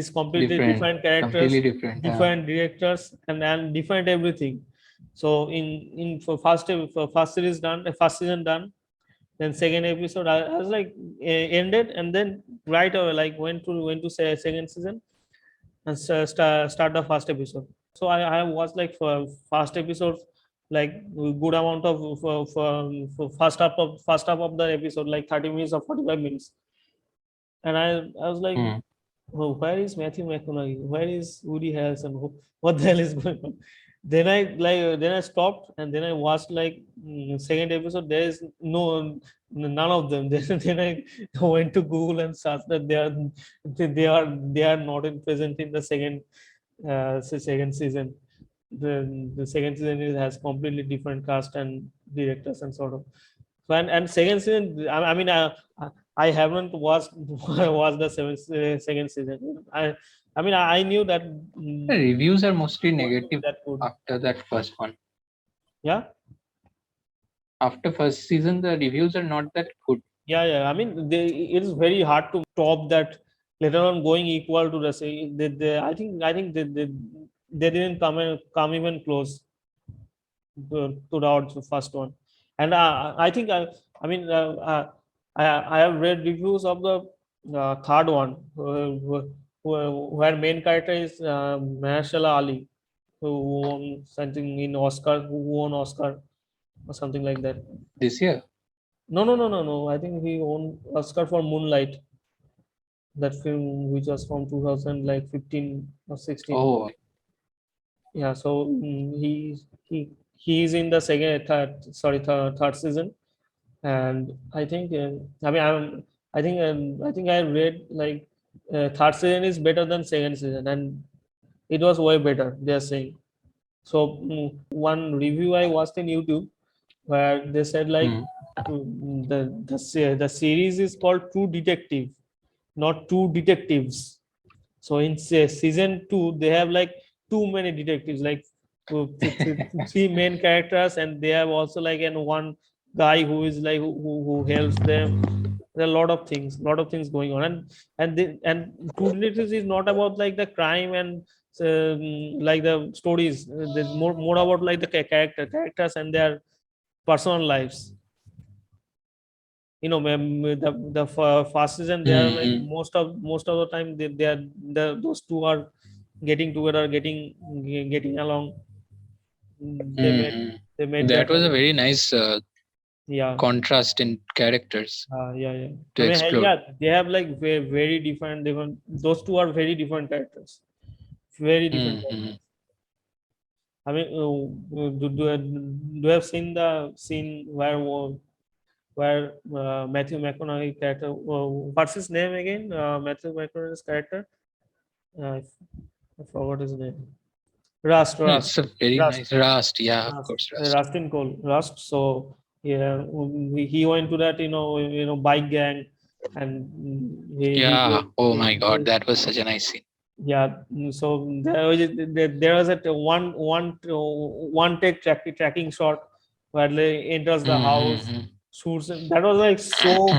completely Different. different characters, Completely different. different directors, and different everything. So for first series done, first season done, then second episode I was like ended, and then right away went to say second season and start the first episode. So I watched like for first episode like good amount of for first half of the episode, like 30 minutes or 45 minutes, and I was like, Mm. oh, where is Matthew McConaughey? Where is Woody Harrelson? What the hell is going on? Then I stopped, and then I watched second episode. There is none of them. Then I went to Google and searched that they are not present in the second season. The second season has completely different cast and directors and sort of. So and second season, I mean, I haven't watched watched the second season. I mean, I knew that The reviews are mostly it won't be negative that good. after that first one. Yeah, After first season, the reviews are not that good. yeah. I mean, it is very hard to top that. Later on, going equal to the say, I think they didn't come even close to the first one. And I think I mean I have read reviews of the third one, where main character is Mahershala Ali, who won something in Oscar, who won Oscar or something like that. This year. No. I think he won Oscar for Moonlight, that film which was from 2000 like 15 or 16. Oh, Yeah, so he's in the third season. And I think I mean I think I read third season is better than second season, and it was way better, they're saying. So one review I watched in YouTube where they said mm, the series is called True Detective, not Two Detectives. So in season 2 they have like too many detectives, like three main characters, and they have also one guy who is who helps them. There are a lot of things going on. And True Detectives is not about like the crime and like the stories. There's more about like the characters and their personal lives. The first season they are like mm, most of the time those two are getting together, getting along. they made mm. they made their That was a family. very nice Yeah, contrast in characters yeah. to I mean, explore. yeah, they have like very different. Those two are very different characters, very different Mm-hmm. characters. I mean, do you have seen the scene where Matthew McConaughey character, what's his name again? Matthew McConaughey's character. Uh, I forgot his name. Rust, No, it's Rust, a very Rust, nice Rust. Yeah, of Rust, course, Rust. Rust in Cole, Rust. So yeah, he went to that bike gang, and Yeah. Oh my God, he that was such a nice scene. yeah. So there was a one take tracking shot where they enters the house, Mm-hmm. shoots. That was like so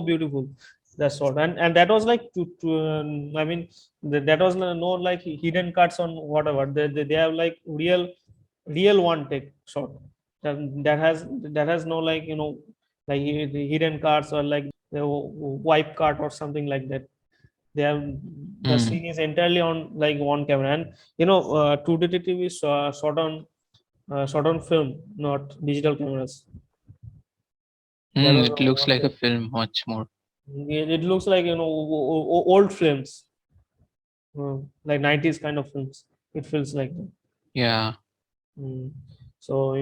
beautiful. That shot, and that was like I mean, that was no like hidden cuts on whatever. They have like real one take shot that has no like like hidden cuts or like the wipe cut or something like that. They have the Mm. scene is entirely on like one camera, and True Detective is shot on film, not digital cameras. That was It looks one like a thing. film much more. It looks like old films, like 90s kind of films. It feels like that. Yeah. Mm. So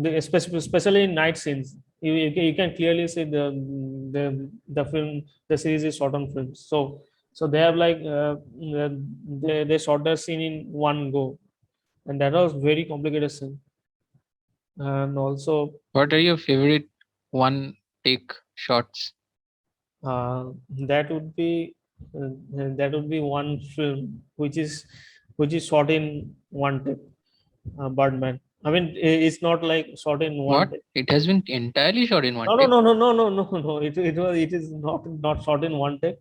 especially in night scenes, you can clearly see the film, the series is shot on films. So they have like they shot the scene in one go, and that was very complicated scene. And also What are your favorite one take shots? that would be one film which is shot in one take. Birdman. I mean, it's not like shot in one What? take. It has been entirely shot in one No, no, take. no, no, no, no, no, no. It is not shot in one take.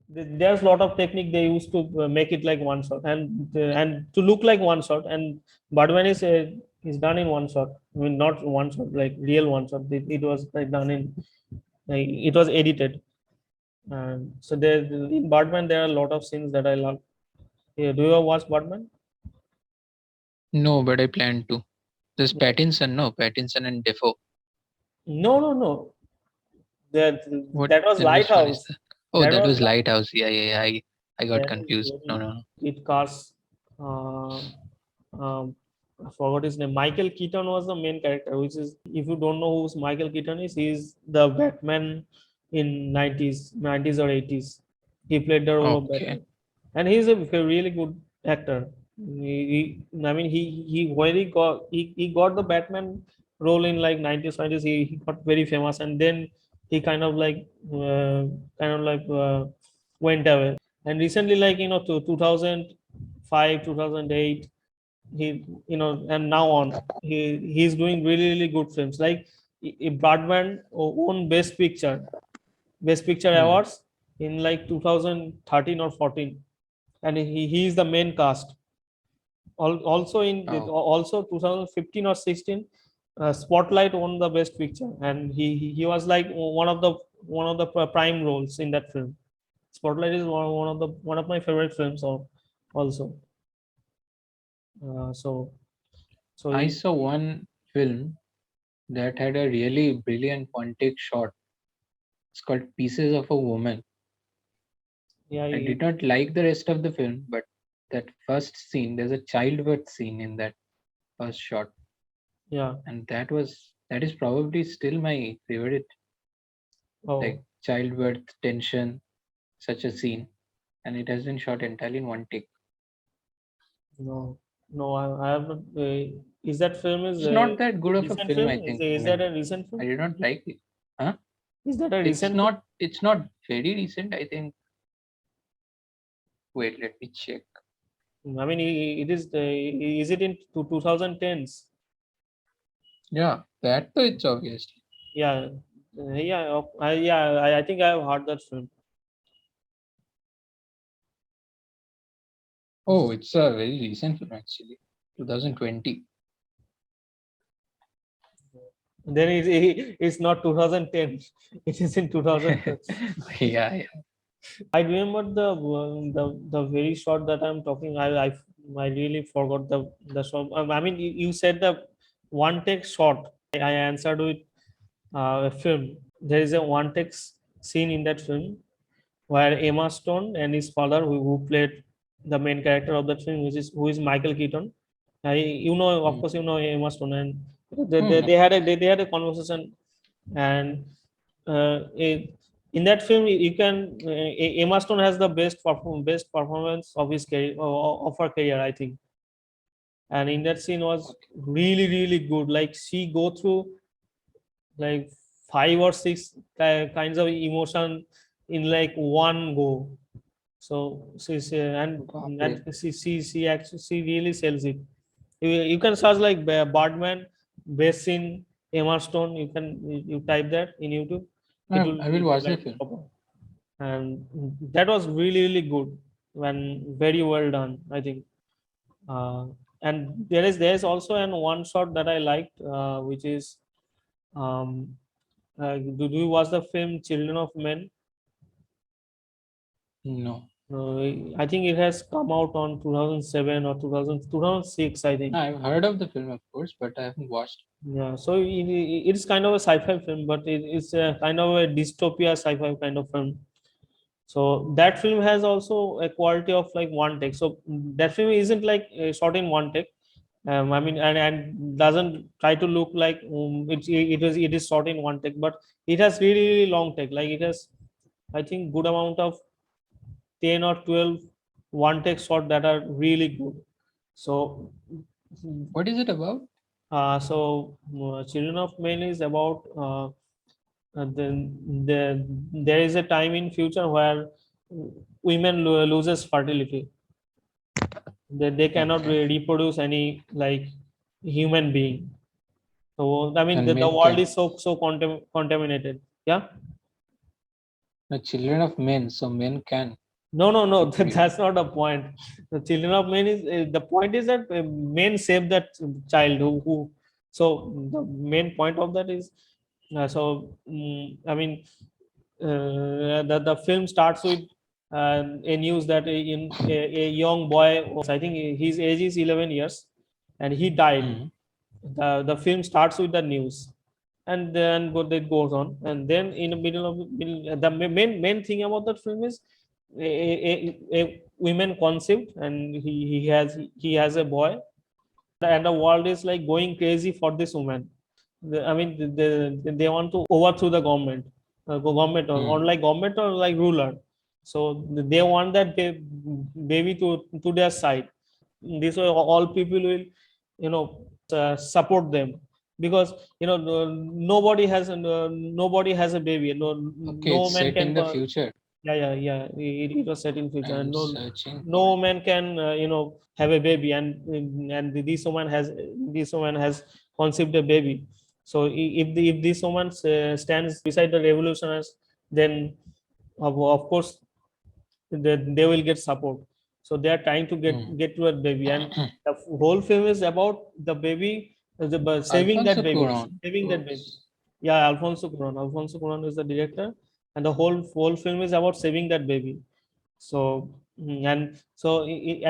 There's a lot of technique they used to make it like one shot and to look like one shot. And Birdman is done in one shot. I mean, not one shot, like real one shot. It was like done in like it was edited. And so there in Birdman there are a lot of scenes that I love. Yeah, do you ever watch Birdman? No, but I plan to. There's Pattinson, no, Pattinson and Defoe. No, no, no. That What? that was Then which one is Lighthouse. that? Oh, That that was was Lighthouse. Yeah, yeah, yeah. I got that is confused. No, very no, no. it cast. Uh, I forgot his name. Michael Keaton was the main character. Which is, if you don't know who's Michael Keaton is, he's the Batman in nineties or eighties. He played the role of Okay. Batman, and he's a really good actor. I mean, he when he got the Batman role in like nineties, nineties. He got very famous, and then he kind of like went away. And recently, like to 2005, 2008, and now on, he's doing really good films. Like Broadband won Best Picture Hmm. awards in like 2013 or 14, and he is the main cast. Oh, Also 2015 or 16, Spotlight won the Best Picture, and he was like one of the prime roles in that film. Spotlight is one of my favorite films also. So I he, saw one film that had a really brilliant one take shot. It's called Pieces of a Woman. yeah, I did not like the rest of the film, but that first scene, there's a childbirth scene in that first shot, yeah. and that is probably still my favorite. Oh Like childbirth tension, such a scene, and it has been shot entirely in one take. no, no, I have not. Is that film is It's a not that good of a recent film, film? I think. I Is that mean, a recent I film? did not like it. Huh? Is that a It's recent film? not. It's not very recent. I think. Wait, let me check. I mean, it is. Is it in 2010s? Yeah, that though it's obviously. Yeah, I think I have heard that film. Oh, it's a very recent film actually. 2020. Then it's not 2010. It is in 2010. Yeah, yeah. I remember the very short that I'm talking. I really forgot the short. I mean, you said the one take shot. I answered with a film. There is a one take scene in that film. where Emma Stone and his father, who played the main character of that film, who is Michael Keaton. You know, of course, you know Emma Stone, and they Mm-hmm. had they had a conversation, and in that film you can Emma Stone has the best performance of his career, of her career, I think. And in that scene was Okay. really good. Like she go through like five or six kinds of emotion in like one go. So she's and Baapre. she actually she really sells it. You can search like Birdman, best scene, Emma Stone. You type that in YouTube. I will It will watch the like film. pop up. And that was really good and very well done, I think. Uh, and there is also an one shot that I liked, which is um, do you watch the film Children of Men? No. I think it has come out on 2007 or 2006, I think. I've heard of the film, of course, but I haven't watched. Yeah, so it's kind of a sci-fi film, but it's a kind of a dystopia sci-fi kind of film. So that film has also a quality of like one take. So that film isn't like shot in one take. I mean, and doesn't try to look like it is shot in one take, but it has really long take. Like it has, I think, good amount of 10 or 12 one take shot that are really good. So What is it about? Children of Men is about there is a time in future where women loses fertility. They cannot Okay. reproduce any like human being. So I mean And the men world can. is so contaminated. Yeah. The children of men, so men can No. reproduce. That's not the point. The children of men is the point is that men save that child who. So the main point of that is I mean the film starts with a news that a young boy, I think his age is 11 years, and he died. Mm. The film starts with the news, and then it goes on, and then in the the main thing about that film is a women conceived, and he has a boy, and the world is like going crazy for this woman. I mean, they want to overthrow the government, government or Mm. like government or like ruler. So they want that baby to their side. This way, all people will, support them, because nobody has a baby. Okay, No it's man set in can. the future. Yeah. It was set in future, and I'm searching for no it. man can have a baby, and this woman has conceived a baby. So if this woman stands beside the revolutionaries, then of course they will get support. So they are trying to Mm. get to a baby, and the whole film is about the baby, saving that Alfonso baby, Cuarón, of saving that baby. course. Yeah, Alfonso Cuarón is the director, and the whole film is about saving that baby. So and so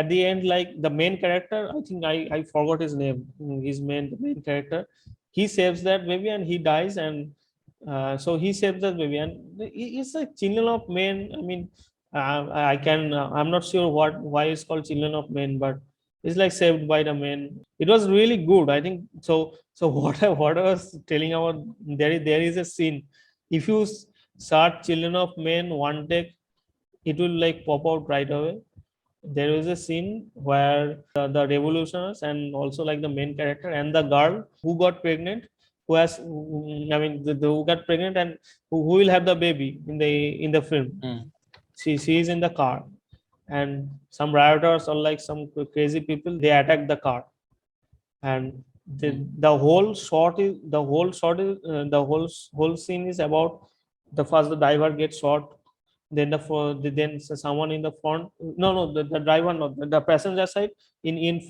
at the end, like the main character, I think I forgot his name. His the main character, he saves that baby and he dies, and so he saves that baby, and it's like Children of Men. I mean, I'm not sure why it's called Children of Men, but it's like saved by the men. It was really good, I think. So what I was telling about, there is a scene. If you search Children of Men one take, it will like pop out right away. There is a scene where the revolutionaries and also like the main character and the girl who got pregnant, I mean who got pregnant and who will have the baby in the film. Mm. She is in the car, and some rioters or like some crazy people, they attack the car, and Mm. the whole scene is about the first the driver gets shot, then then someone in the front, no, the driver, no, the passenger side, in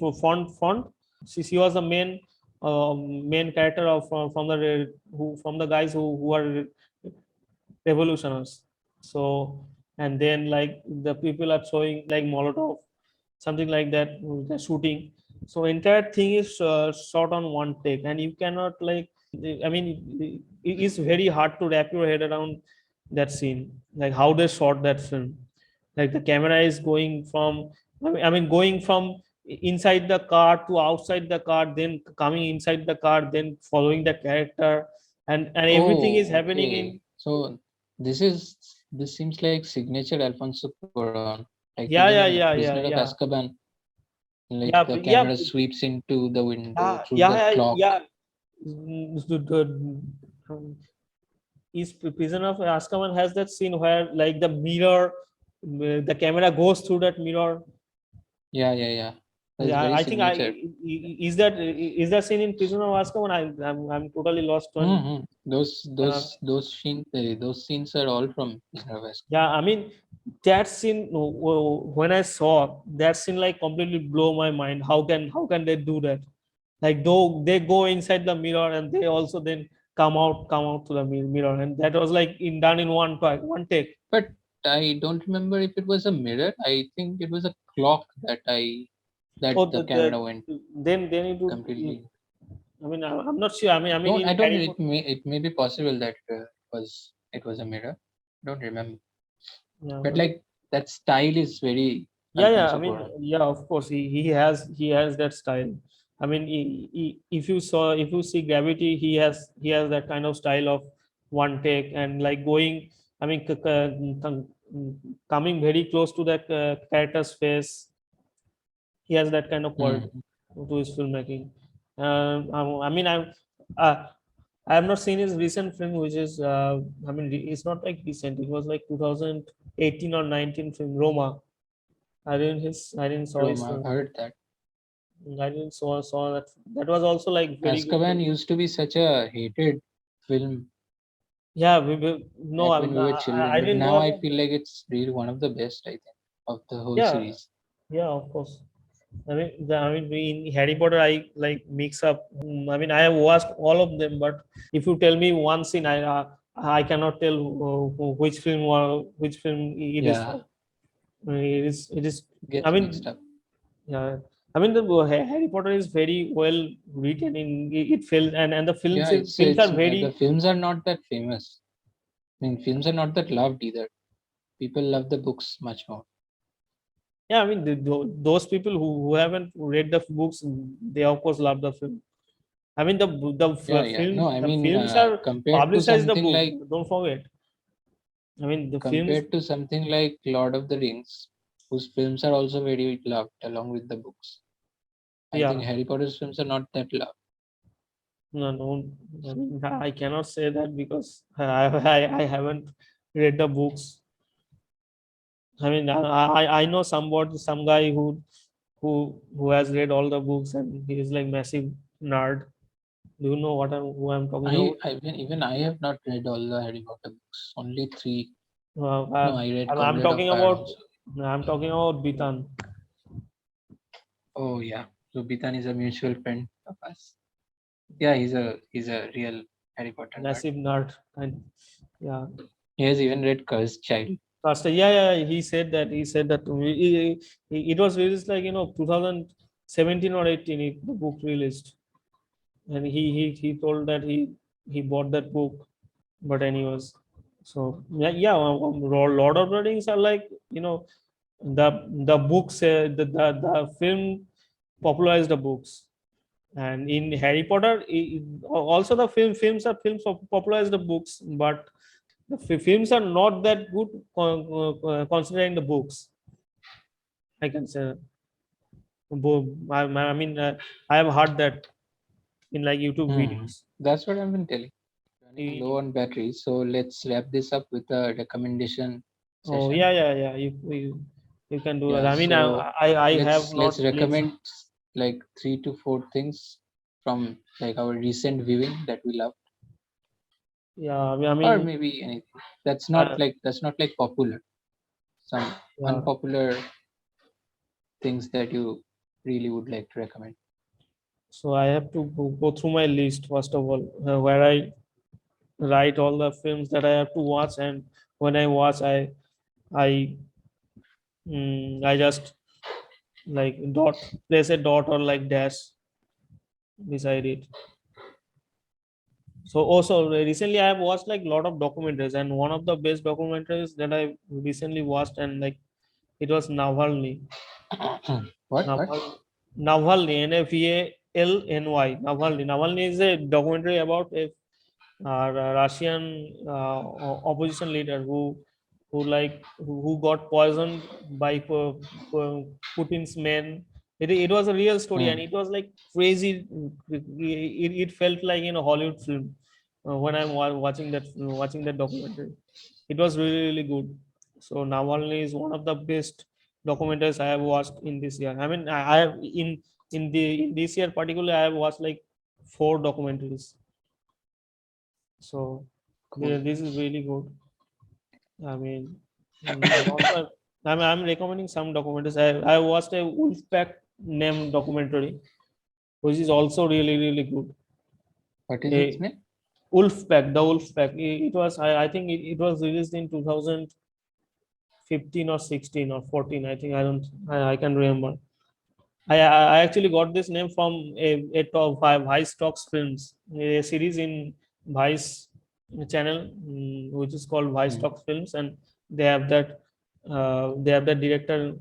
front. She was the main character of from the from the guys who are revolutionaries. So, and then like the people are showing like Molotov, something like that, the shooting. So entire thing is shot on one take, and you cannot like, I mean, it is very hard to wrap your head around that scene, like how they shot that film. Like the camera is going from, I mean going from inside the car to outside the car, then coming inside the car, then following the character, and everything is Oh, happening okay. in. So this seems like signature Alfonso Cuarón. Like even Yeah, in yeah, yeah, Prisoner of yeah, yeah, Azkaban, like yeah, the camera yeah, sweeps into the window yeah, through the yeah, clock. yeah. Is Prison of Azkaban has that scene where like the mirror, the camera goes through that mirror. Yeah, yeah, yeah. That's Yeah, very I think signature. is that scene in Prison of Azkaban? I'm totally lost on. Mm-hmm. Those Uh, those those scenes those scenes are all from Prisoner of Azkaban. yeah, I mean that scene, when I saw that scene, like completely blow my mind. How can they do that? Like though they go inside the mirror and they also then come out to the mirror, and that was like done in one take. But I don't remember if it was a mirror. I think it was a clock that Oh, the camera went then it would. completely. I mean, I'm not sure. I mean, Don't in I don't Harry Potter. it may be possible that it was a mirror. Don't remember. Yeah, But I mean, like that style is very yeah, yeah. I Alfonso mean, Cuarón. yeah. Of course, he has that style. I mean, if you see Gravity, he has that kind of style of one take and like going. I mean, coming very close to that character's face. He has that kind of quality Hmm. to his filmmaking. I mean, uh, I have not seen his recent film, which is I mean, it's not like recent. It was like 2018 or 19 film Roma. I didn't saw his Roma, I've film. heard that. I didn't saw that. That was also like very good Azkaban film. used to be such a hated film Yeah, we no, back when we were I children, but didn't know now I about. feel like it's really one of the best, I think, of the whole Yeah, series. yeah, of course. In Harry Potter, I like mix up. I mean, I have watched all of them, but if you tell me one scene, I cannot tell which film or which film it is Yeah, from. It is. I gets mixed mean, up. yeah. I mean, the Harry Potter is very well written. In it felt, and the Yeah, films are the very. films are not that famous. I mean, films are not that loved either. People love the books much more. Yeah, I mean, those people who haven't read the books, they of course love the film. I mean, Yeah, yeah. No, I the mean, films are compared to publicized the something book. like Don't forget. I mean, the films. Lord of the Rings, whose films are also very loved along with the books. I think Yeah, Harry Potter's films are not that loved. no, no. I mean, I cannot say that because I haven't read the books. I mean, I know some guy who has read all the books and he is like massive nerd. Do you know who I'm talking about? Even I have not read all the Harry Potter books. Only three. Uh, No, I, I read I'm Goblet of talking Fire about also. I'm talking about Bitan. Oh yeah. So Bitan is a mutual friend of us. Yeah, he's a real Harry Potter nerd. Massive nerd. And yeah. He has even read Cursed Child. Pastor, yeah, yeah, he said that to me. It was released like 2017 or 18. The book released, and he told that he bought that book. But anyways, so yeah, yeah. Lord of the Rings are like the books. The film popularized the books, and in Harry Potter, also the films popularized the books, but the films are not that good considering the books. I can say. I mean, I have heard that in like YouTube Hmm. videos. That's what I've been telling. Running Eh, low on battery, so let's wrap this up with a recommendation Oh session. yeah, yeah, yeah. You can do that. Yeah, I mean, so I have let's not played. recommend like 3 to 4 things from like our recent viewing that we love, Yeah, I or mean, maybe anything uh, that's not like popular. Some yeah. unpopular things that you really would like to recommend. So I have to go through my list first of all, where I write all the films that I have to watch, and when I watch, I I just like place a dot or like dash beside it. So also recently I have watched like a lot of documentaries, and one of the best documentaries that I recently watched, and like it was Navalny. What? Naval, Navalny, Navalny. Navalny is a documentary about a Russian opposition leader who got poisoned by Putin's men. It was a real story, and Hmm. it was like crazy. It felt like in a Hollywood film when I'm watching that documentary. It was really really good. So Navalny is one of the best documentaries I have watched in this year. I mean, I have in this year particularly I have watched like four documentaries. So Cool. this is really good. I mean, and also I'm recommending some documentaries. I watched a Wolfpack name documentary, which is also really really good. What is its A name? Wolfpack, the Wolfpack. It was I think it was released in 2015 or 16 or 14. I think I can remember. I actually got this name from a top five Vice Talks Films, a series in Vice channel, which is called Vice Hmm. Talks Films, and they have that they have the director,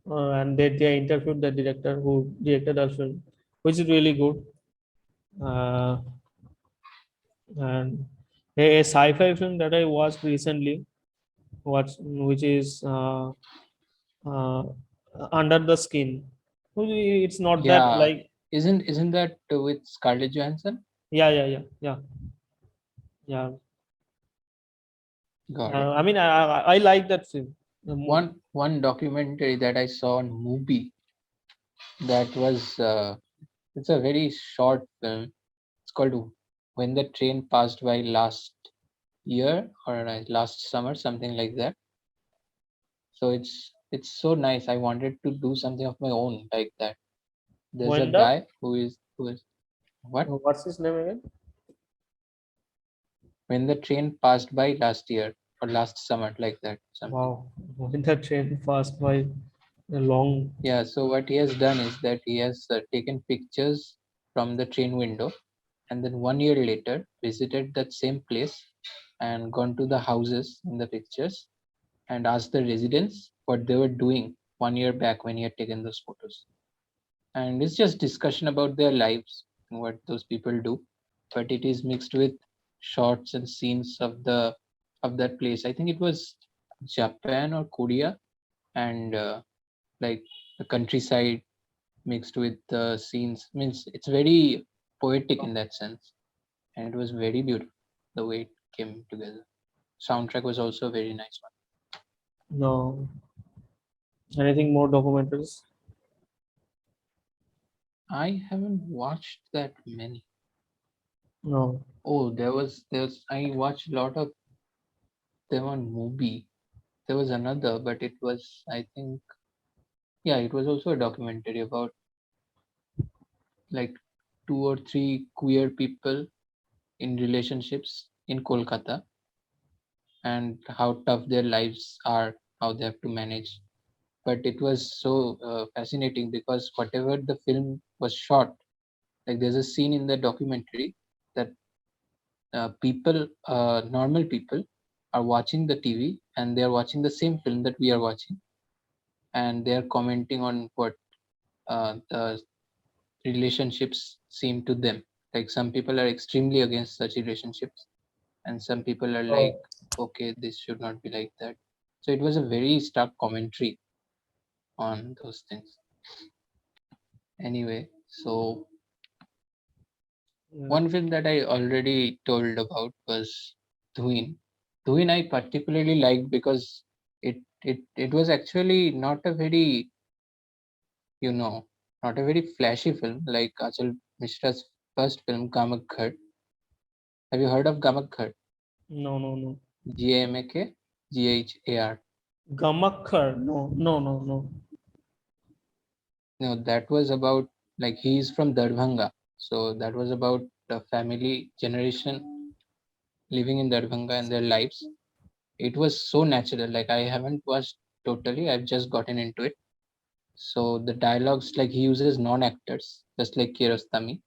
and they interviewed the director who directed the film, which is really good. Uh, and a sci-fi film that I watched recently, which is uh, Under the Skin. It's not that Yeah. like Isn't that with Scarlett Johansson? yeah. Yeah, Got it. I mean, I like that film. One documentary that I saw on movie that was it's a very short film. It's called When the Train Passed By last year or last summer, something like that. So it's so nice. I wanted to do something of my own like that. There's a When the guy who is what? what's his name again? When the train passed by last year or last summer, like that, something. Wow, when the train passed by a long. Yeah, so what he has done is that he has taken pictures from the train window and then 1 year later visited that same place and gone to the houses in the pictures and asked the residents what they were doing 1 year back when he had taken those photos. And it's just discussion about their lives and what those people do, but it is mixed with shots and scenes of that place. I think it was Japan or Korea, and like the countryside mixed with the scenes means it's very poetic in that sense, and it was very beautiful the way it came together. Soundtrack was also a very nice one. No, anything more documentaries? I haven't watched that many. No, Oh, there's I watched a lot of them on movie. There was another, but it was, I think, yeah, it was also a documentary about like two or three queer people in relationships in Kolkata and how tough their lives are, how they have to manage. But it was so fascinating because whatever the film was shot, like there's a scene in the documentary that normal people, are watching the TV and they are watching the same film that we are watching, and they are commenting on what the relationships seem to them. Like some people are extremely against such relationships, and some people are like, oh, okay, this should not be like that. So it was a very stark commentary on those things. Anyway, so yeah. one film that I already told about was Dune. Dune I particularly liked because it was actually not a very, you know, not a very flashy film like Achal Mishra's first film Gamak Ghar. Have you heard of Gamak Ghar? No. Gamak. Gamakkar, no. No, that was about, like, he is from Darbhanga. So that was about the family generation living in Darbhanga and their lives. It was so natural. Like I haven't watched totally. I've just gotten into it. So the dialogues, like he uses non-actors, just like Kiarostami.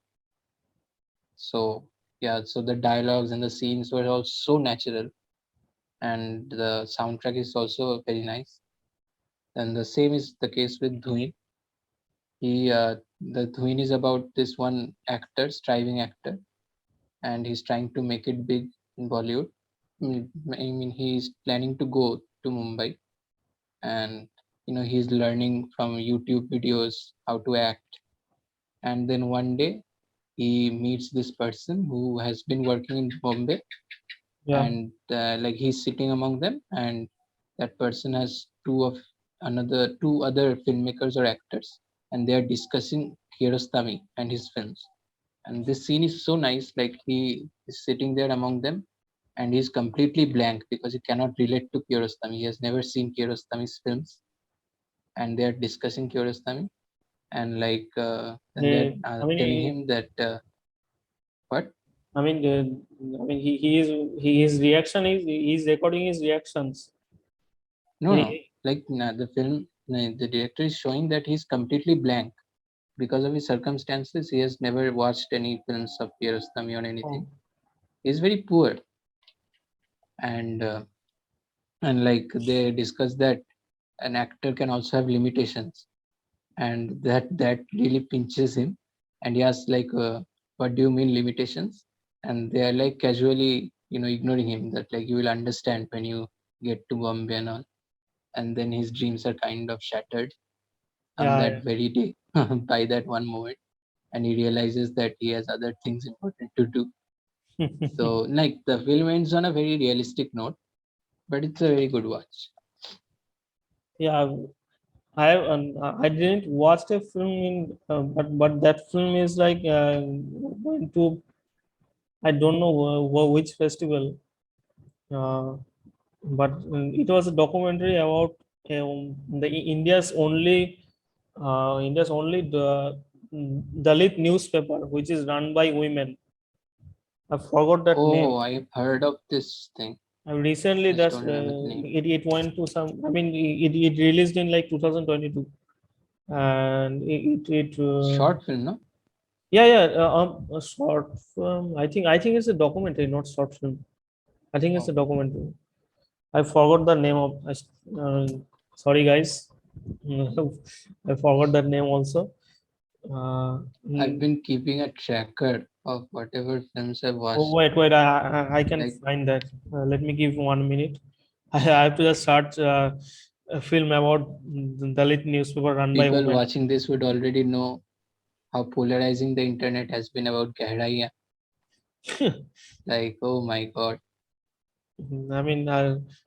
So yeah, so the dialogues and the scenes were all so natural, and the soundtrack is also very nice. And the same is the case with Dhuni. The Dhuni is about this one actor, striving actor, and he's trying to make it big in Bollywood. He's planning to go to Mumbai, and he's learning from YouTube videos how to act. And then one day he meets this person who has been working in Bombay, Yeah, and like he's sitting among them, and that person has two other filmmakers or actors, and they are discussing Kiarostami and his films. And this scene is so nice, like he is sitting there among them, and he's completely blank because he cannot relate to Kiarostami. He has never seen Kiarostami's films, and they are discussing Kiarostami, and and they're they, I mean, telling him that what. I mean, he is his reaction is he's recording his reactions. No, no. Like the film, the director is showing that he's completely blank because of his circumstances. He has never watched any films of Kiarostami or Oh, anything. He's very poor, and like they discuss that an actor can also have limitations, and that really pinches him. And he asks "What do you mean limitations?" And they are like casually, ignoring him. That like you will understand when you get to Bombay and all. And then his dreams are kind of shattered on yeah, that very day by that one moment, and he realizes that he has other things important to do. yeah. So like the film ends on a very realistic note, but it's a very good watch. Yeah, I didn't watch the film in, but that film is like going to, I don't know which festival, uh, but it was a documentary about the India's only Dalit newspaper, which is run by women. I forgot that Oh, name. I've heard of this thing. Recently, I just that's don't remember the name. it went to some. I mean, it released in like 2022, and Short film, no? yeah, yeah, a short film. I think it's a documentary, not short film. I think it's a Oh, documentary. I forgot the name of. Uh, Sorry, guys. I forgot that name also. Uh, I've mm, been keeping a tracker of whatever films I've oh, watched. wait. I can Like find that. Let me give 1 minute. I have to just search a film about the Dalit newspaper run by people women. watching this would already know how polarizing the internet has been about Gehraiya. Like, oh my god. I mean,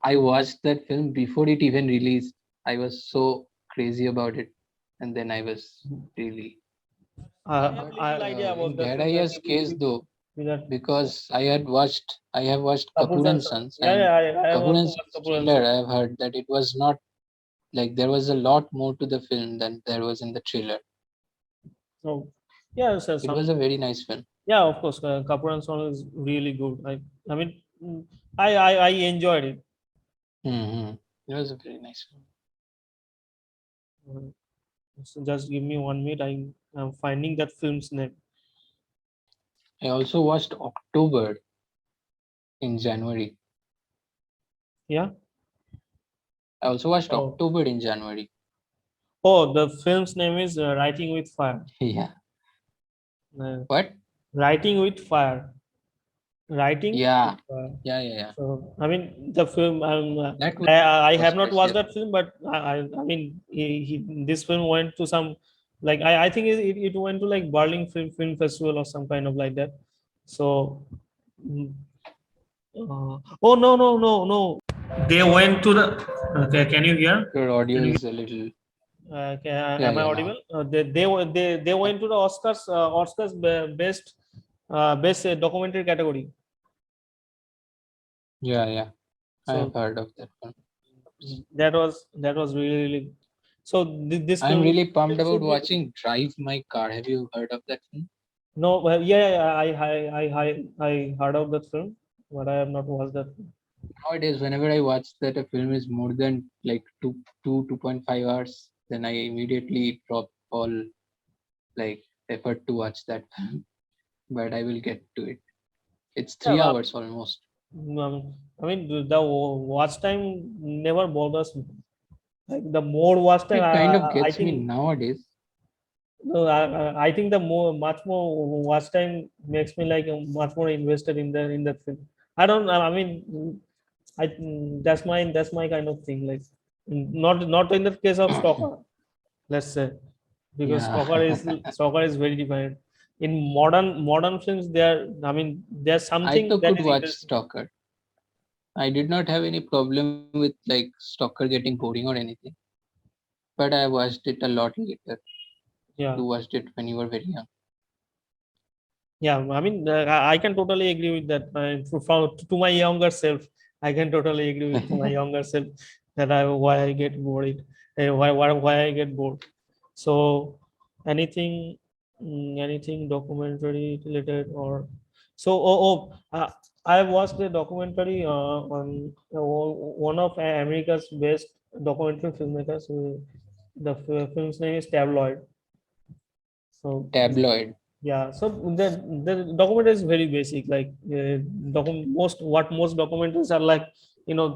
I watched that film before it even released. I was so crazy about it. And then I was really. I have But little idea in about the film. Like Gehraiya's case, though, with that because I have watched Kapoor Kapoor and and Sons. Sons, Yeah, and yeah. I have Kapoor also and watched Sons Kapoor and trailer, Sons. I have heard that it was not like there was a lot more to the film than there was in the trailer. So yeah, so It was a some, very nice film. yeah, of course, Kapoor and Sons is really good. I mean, I enjoyed it. Hmm. It was a very nice film. Uh, so just give me 1 minute. I'm finding that film's name. I also watched October in January. Yeah. I also watched Oh, October in January. oh, the film's name is Writing with Fire. Yeah. Uh, What? Writing with Fire. Writing with Yeah. Fire. Yeah. So I mean, the film. That was I have not Oscars, watched yeah. that film, but I mean, this film went to some, like I think it went to like Berlin Film Festival or some kind of like that. So, mm, oh, no. They went to the. Okay, can you hear? Your audio Can you? is a little. Yeah, Am I yeah, now. audible? They Yeah, went to the Oscars best best documentary category. yeah. I have So heard of that one. that was really. So this I'm film really pumped about should be. watching Drive My Car. Have you heard of that film? No, well, yeah, I heard of that film, but I have not watched that film. Nowadays, whenever I watch that a film is more than like 2.5 hours, then I immediately drop all like effort to watch that film. But I will get to it. It's Yeah, 3 hours almost. I mean, the watch time never bothers me. Like the more watch time, It kind of I gets me think nowadays. no, I think the much more watch time makes me like much more invested in that film. I don't. I mean, that's my kind of thing. Like, not in the case of Stalker, let's say, because Yeah. Stalker is very different. In modern films, there. I mean, there's I something too that could is watch interesting. Stalker. I did not have any problem with like Stalker getting boring or anything. But I watched it a lot later. Yeah. You watched it when you were very young. Yeah, I mean, I can totally agree with that. To my younger self, I can totally agree with to my younger self that I why I get bored, why I get bored. So, anything, anything documentary related or so. I watched a documentary on one of America's best documentary filmmakers. The film's name is Tabloid. So Tabloid. yeah, so the document is very basic. Like most documentaries are like,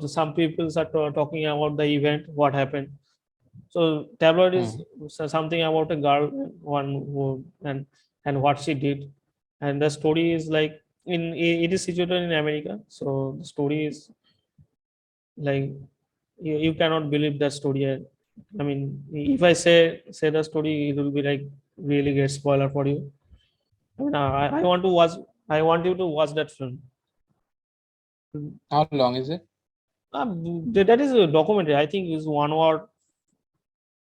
some people are talking about the event, what happened. So tabloid is Hmm. something about a girl, one who, and what she did, and the story is like it is situated in America. So the story is like you cannot believe the story. I mean, if I say the story, it will be like really get spoiler for you. I want to watch. I want you to watch that film. How long is it? That is a documentary. I think is 1 hour.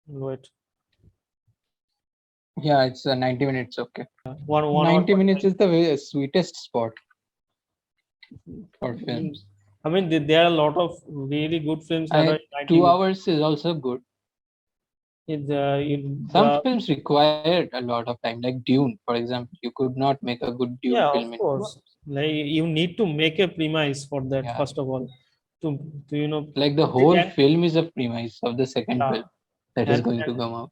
Wait, Yeah, it's 90 minutes. Okay. one hour 90 45. minutes is the sweetest spot for Mm, films. I mean, there are a lot of really good films that are I in 90 2 minutes. hours is also good. Some The films required a lot of time, like Dune, for example. You could not make a good Dune yeah, of film in 2 hours. course. Like you need to make a premise for that Yeah. first of all. To Like the whole and film is a premise of the second yeah, film that is and going to come out.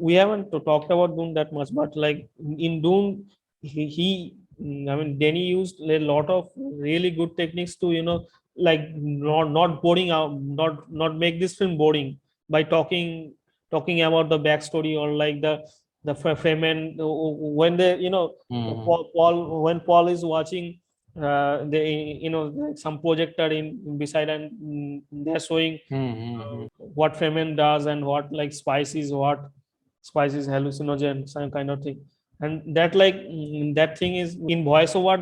we haven't talked about Dune that much, but like in Dune, I mean, Denny used a lot of really good techniques to like not boring out, not make this film boring by talking about the backstory or like the Fremen when they Hmm. Paul when Paul is watching they like some projector in beside and they're showing Hmm. what Fremen does and what like spice is hallucinogen, some kind of thing. And that like that thing is in voiceover,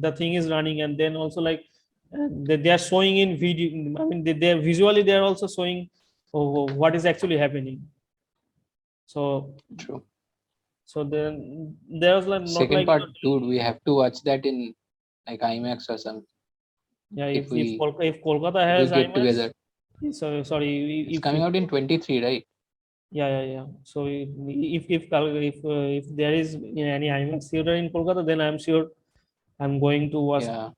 the thing is running, and then also like they are showing in video. I mean, they are visually they are also showing what is actually happening. So True. there was like not Second like part, dude, we have to watch that in like IMAX or something. yeah, If we If Kolkata if we has get IMAX, together, so sorry, it's if coming out in 23, right? yeah. So if there is any IMAX theater in Kolkata, then I'm sure I'm going to watch. Yeah.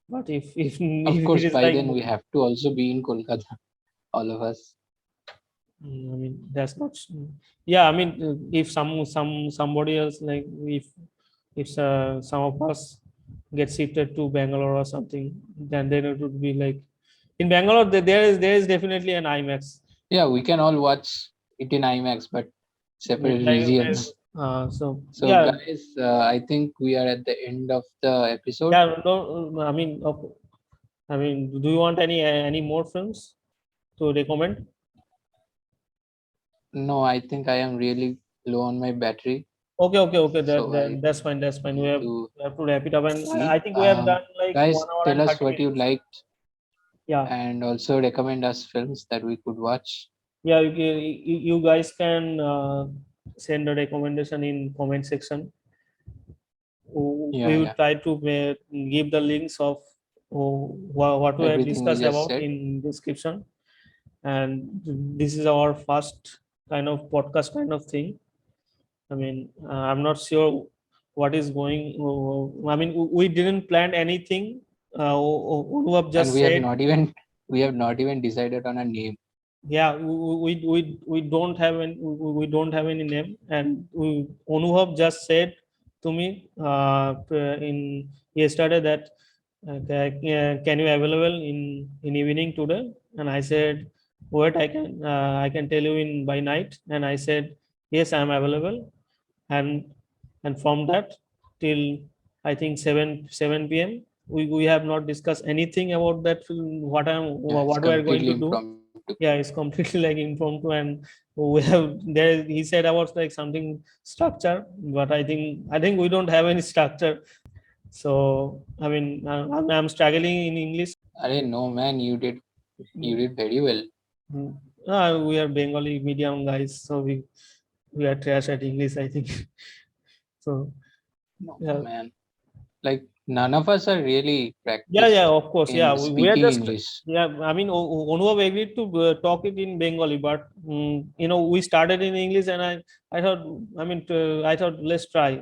But Of if it course, is by like, then we have to also be in Kolkata, all of us. I mean, that's not. Yeah, I mean, if somebody else like if some of us get shifted to Bangalore or something, then it would be like in Bangalore there is definitely an IMAX. Yeah, we can all watch it in IMAX, but Yeah, separate like regions. so So, yeah. guys, I think we are at the end of the episode. Yeah, no, I mean, do you want any more films to recommend? No, I think I am really low on my battery, Okay. so I That's fine. That's fine. need to We have to wrap it up, and I sleep. think we have done like Guys, 1 hour tell and us 30 what you minutes. liked Yeah, and also recommend us films that we could watch. yeah. You guys can send a recommendation in comment section. We Yeah, will yeah. try to give the links of what we have Everything we discussed just about said. in description. And this is our first kind of podcast kind of thing. I mean, I'm not sure what is going. I mean, we didn't plan anything. Anubhav And just said, we have not even decided on a name. yeah, we don't have any name, and Anubhav just said to me in yesterday that can you available in evening today, and I said wait, I can tell you in by night, and I said yes, I am available. And from that till I think 7 p.m. We have not discussed anything about that film, Yeah, it's what we are going completely to do. impromptu. Yeah, it's completely like impromptu, and we have there he said about like something structure, but I think we don't have any structure. So I mean I'm struggling in English. Arey, no man, you did very well. Mm. We are Bengali medium guys, so we are trash at English, I think. So No yeah, man, like none of us are really yeah, practiced of course, yeah. in We are speaking just, English. yeah. I mean, Onubhav agreed to talk it in Bengali, but we started in English, and I thought, I mean, I thought let's try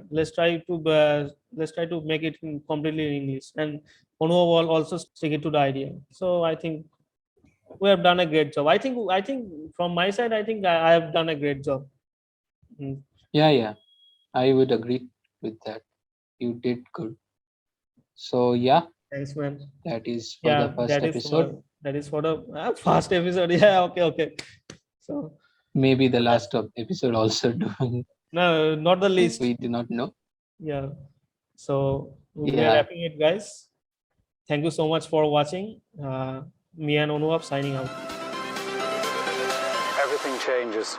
to make it completely in English, and Onubhav also stick it to the idea. So I think we have done a great job. I think from my side, I think I have done a great job. Mm. Yeah, I would agree with that. You did good. So yeah, Thanks, man. that is for the Yeah, first episode. that is for the first episode. Yeah, okay. So Maybe the last of episode also doing. no, not the We least. do not know. Yeah. So we are Yeah. wrapping it, guys. Thank you so much for watching. Me and Onubhav signing out. Everything changes.